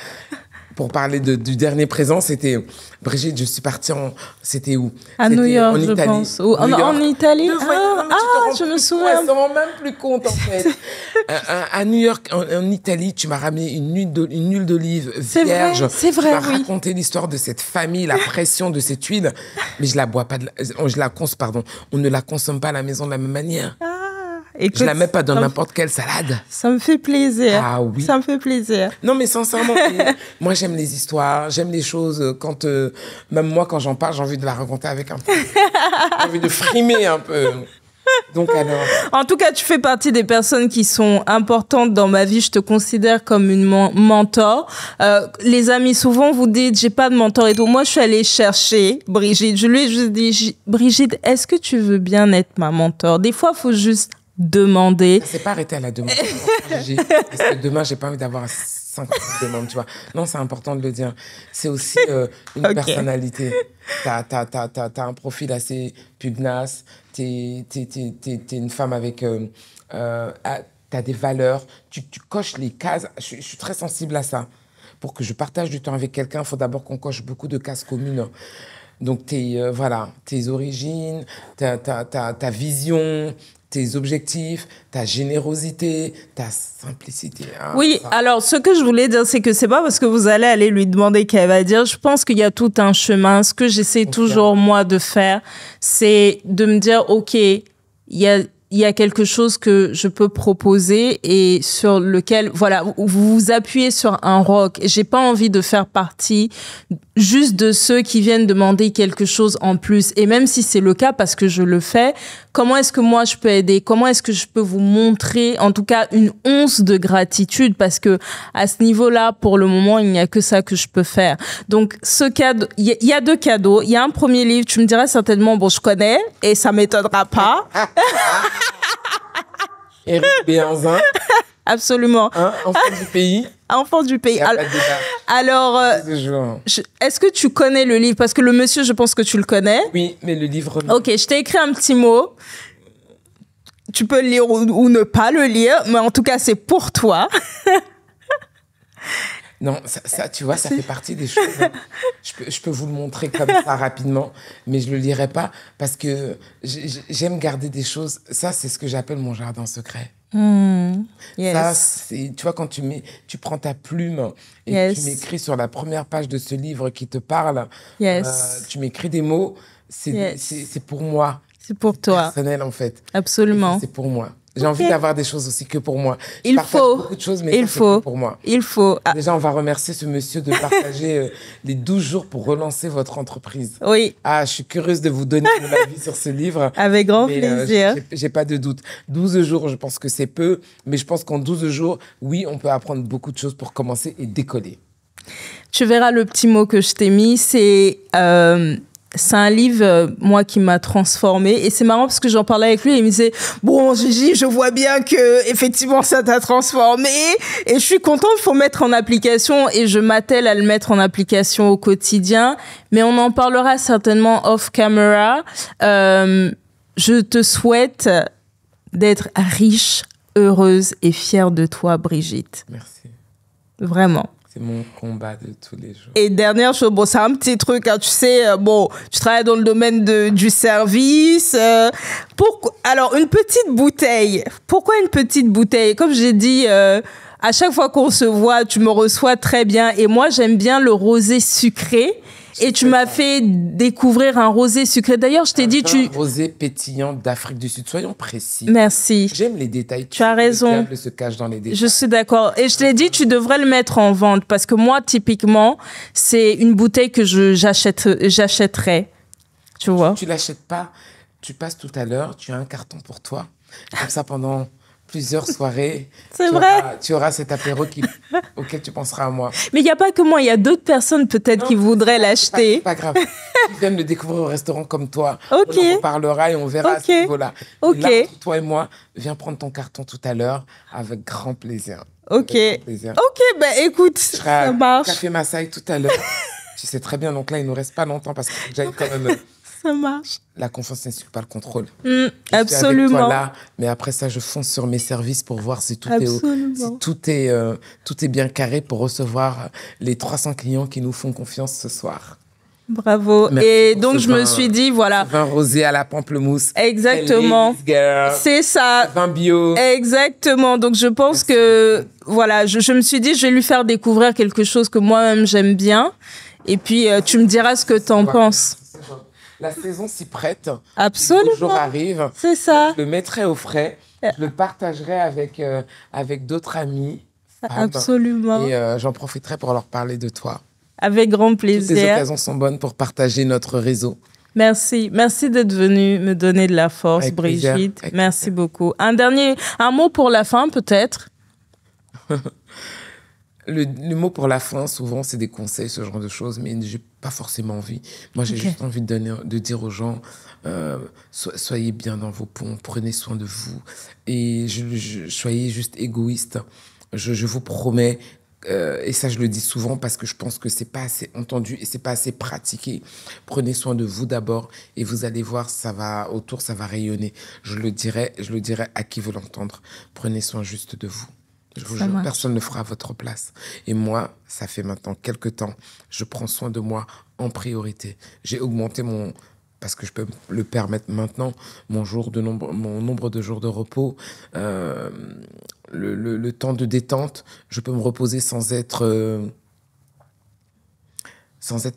Pour parler du dernier présent, c'était... Brigitte, je suis partie c'était où? À New York, en Italie. je pense. En Italie? Je me souviens. Elle se rend même plus compte, en fait. À New York, en Italie, tu m'as ramené une huile d'olive vierge. C'est vrai, tu m'as raconté l'histoire de cette famille, la pression de cette huile. Mais je la bois pas, on ne la consomme pas à la maison de la même manière. Écoute, je la mets pas dans n'importe quelle salade. Ça me fait plaisir. Ah oui. Ça me fait plaisir. Non, mais sincèrement, moi, j'aime les histoires, j'aime les choses. Quand, même moi, quand j'en parle, j'ai envie de la raconter avec un peu. J'ai envie de frimer un peu. Donc alors... En tout cas, tu fais partie des personnes qui sont importantes dans ma vie. Je te considère comme une mentor. Les amis, souvent, vous dites, j'ai pas de mentor et tout. Moi, je suis allée chercher Brigitte. Je lui ai juste dit, Brigitte, est-ce que tu veux bien être ma mentor? Des fois, il faut juste demander. C'est pas arrêté à la demande. Parce que demain, j'ai pas envie d'avoir 50 demandes, tu vois. Non, c'est important de le dire. C'est aussi une personnalité. T'as un profil assez pugnace. T'es une femme avec... t'as des valeurs. Tu coches les cases. Je suis très sensible à ça. Pour que je partage du temps avec quelqu'un, il faut d'abord qu'on coche beaucoup de cases communes. Donc, tes origines, ta vision... tes objectifs, ta générosité, ta simplicité. Hein, oui, ça. Alors ce que je voulais dire, c'est que c'est pas parce que vous allez aller lui demander qu'elle va dire. Je pense qu'il y a tout un chemin. Ce que j'essaie toujours, moi, de faire, c'est de me dire, OK, il y a quelque chose que je peux proposer et sur lequel, voilà, vous vous appuyez sur un roc. J'ai pas envie de faire partie juste de ceux qui viennent demander quelque chose en plus. Et même si c'est le cas, parce que je le fais, comment est-ce que moi je peux aider? Comment est-ce que je peux vous montrer, en tout cas, une once de gratitude? Parce que à ce niveau-là, pour le moment, il n'y a que ça que je peux faire. Donc, ce cadeau, il y a 2 cadeaux. Il y a un premier livre, tu me diras certainement, bon, je connais, et ça m'étonnera pas. Éric Béhanzin. Absolument. Enfant du pays. Enfant du pays. Alors, est-ce que tu connais le livre? Parce que le monsieur, je pense que tu le connais. Oui, mais le livre... Ok, je t'ai écrit un petit mot. Tu peux le lire ou ne pas le lire, mais en tout cas, c'est pour toi. Non, ça, tu vois, ça fait partie des choses. Je peux vous le montrer comme ça rapidement, mais je le lirai pas parce que j'aime garder des choses. Ça, c'est ce que j'appelle mon jardin secret. Yes. Ça, c'est, tu vois, quand tu prends ta plume et tu m'écris sur la première page de ce livre qui te parle, tu m'écris des mots, c'est pour moi. C'est pour toi. Personnel, en fait. Absolument. C'est pour moi. J'ai envie d'avoir des choses aussi que pour moi. Il faut. Beaucoup de choses, mais c'est que pour moi. Il faut. Déjà, on va remercier ce monsieur de partager les 12 jours pour relancer votre entreprise. Oui. Ah, je suis curieuse de vous donner mon avis sur ce livre. Avec grand plaisir. J'ai pas de doute. 12 jours, je pense que c'est peu, mais je pense qu'en 12 jours, oui, on peut apprendre beaucoup de choses pour commencer et décoller. Tu verras le petit mot que je t'ai mis, c'est un livre, moi, qui m'a transformée. Et c'est marrant parce que j'en parlais avec lui et il me disait, bon, Gigi, je vois bien que, effectivement, ça t'a transformée. Et je suis contente, il faut mettre en application et je m'attelle à le mettre en application au quotidien. Mais on en parlera certainement off camera. Je te souhaite d'être riche, heureuse et fière de toi, Brigitte. Merci. Vraiment. C'est mon combat de tous les jours. Et dernière chose, bon, c'est un petit truc, hein, tu sais, bon, tu travailles dans le domaine du service. Alors, une petite bouteille. Pourquoi une petite bouteille? Comme j'ai dit, à chaque fois qu'on se voit, tu me reçois très bien. Et moi, j'aime bien le rosé sucré. Et tu m'as fait découvrir un rosé sucré. D'ailleurs, je t'ai dit... Un rosé pétillant d'Afrique du Sud. Soyons précis. Merci. J'aime les détails. Tu as raison. Le diable se cache dans les détails. Je suis d'accord. Et je t'ai dit, tu devrais le mettre en vente. Parce que moi, typiquement, c'est une bouteille que j'achèterais. Tu vois? Tu l'achètes pas. Tu passes tout à l'heure. Tu as un carton pour toi. Comme ça, pendant... plusieurs soirées. C'est vrai. Tu auras cet apéro auquel tu penseras à moi. Mais il n'y a pas que moi, il y a d'autres personnes peut-être qui voudraient l'acheter. C'est pas grave. Ils viennent le découvrir au restaurant comme toi. Ok. On en parlera et on verra à ce niveau-là. Ok. Là, toi et moi, viens prendre ton carton tout à l'heure avec grand plaisir. Ok. Grand plaisir. Ok, ben écoute, ça marche. Café Massaï tout à l'heure. Tu sais très bien, donc là, il ne nous reste pas longtemps parce que j'ai quand même... Ça marche. La confiance n'insulte pas le contrôle. Absolument. Avec toi là, mais après ça, je fonce sur mes services pour voir si tout est bien carré pour recevoir les 300 clients qui nous font confiance ce soir. Bravo. Merci. Et donc, je me suis dit, voilà. Vin rosé à la pamplemousse. Exactement. C'est ça. Vin bio. Exactement. Donc, je pense que, voilà, je me suis dit, je vais lui faire découvrir quelque chose que moi-même j'aime bien. Et puis, tu me diras ce que tu en penses. La saison s'y prête. Absolument. Le jour arrive. C'est ça. Je le mettrai au frais. Je le partagerai avec d'autres amis. Absolument. Et j'en profiterai pour leur parler de toi. Avec grand plaisir. Toutes les occasions sont bonnes pour partager notre réseau. Merci. Merci d'être venue me donner de la force, avec Brigitte. Merci beaucoup. Un mot pour la fin, peut-être? Le mot pour la fin, souvent, c'est des conseils, ce genre de choses, mais j'ai pas forcément envie. Moi, j'ai juste envie de dire aux gens, soyez bien dans vos ponts, prenez soin de vous, et soyez juste égoïste. Je vous promets, et ça, je le dis souvent parce que je pense que c'est pas assez entendu et c'est pas assez pratiqué. Prenez soin de vous d'abord, et vous allez voir, ça va rayonner. Je le dirai à qui veut l'entendre. Prenez soin juste de vous. Je vous jure, personne ne fera à votre place. Et moi, ça fait maintenant quelques temps, je prends soin de moi en priorité. J'ai augmenté parce que je peux le permettre maintenant, mon nombre de jours de repos, le temps de détente. Je peux me reposer sans être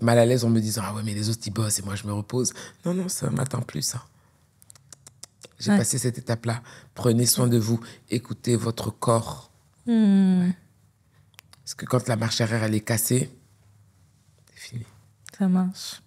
mal à l'aise en me disant « Ah ouais, mais les autres, ils bossent et moi, je me repose. » Non, ça ne m'atteint plus, ça. J'ai passé cette étape-là. Prenez soin de vous. Écoutez votre corps. Parce que quand la marche arrière, elle est cassée, c'est fini. Ça marche.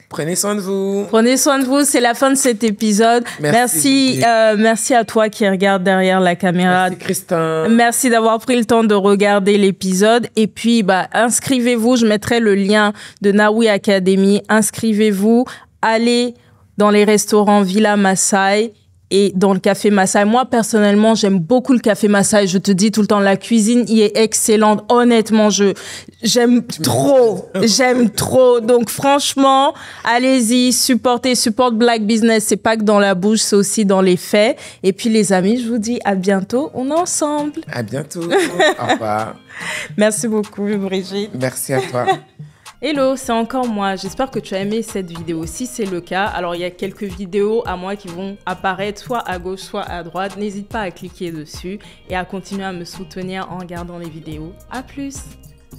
Prenez soin de vous. Prenez soin de vous. C'est la fin de cet épisode. Merci à toi qui regarde derrière la caméra. Merci Christin. Merci d'avoir pris le temps de regarder l'épisode. Et puis, inscrivez-vous. Je mettrai le lien de Naoui Academy. Inscrivez-vous. Allez dans les restaurants Villa Massaï et dans le café Massaï. Moi, personnellement, j'aime beaucoup le café Massaï. Je te dis tout le temps, la cuisine y est excellente. Honnêtement, j'aime trop. J'aime trop. Donc, franchement, allez-y, support Black Business. C'est pas que dans la bouche, c'est aussi dans les faits. Et puis, les amis, je vous dis à bientôt. On est ensemble. À bientôt. Au revoir. Merci beaucoup, Brigitte. Merci à toi. Hello, c'est encore moi. J'espère que tu as aimé cette vidéo. Si c'est le cas, alors il y a quelques vidéos à moi qui vont apparaître soit à gauche, soit à droite. N'hésite pas à cliquer dessus et à continuer à me soutenir en regardant les vidéos. À plus!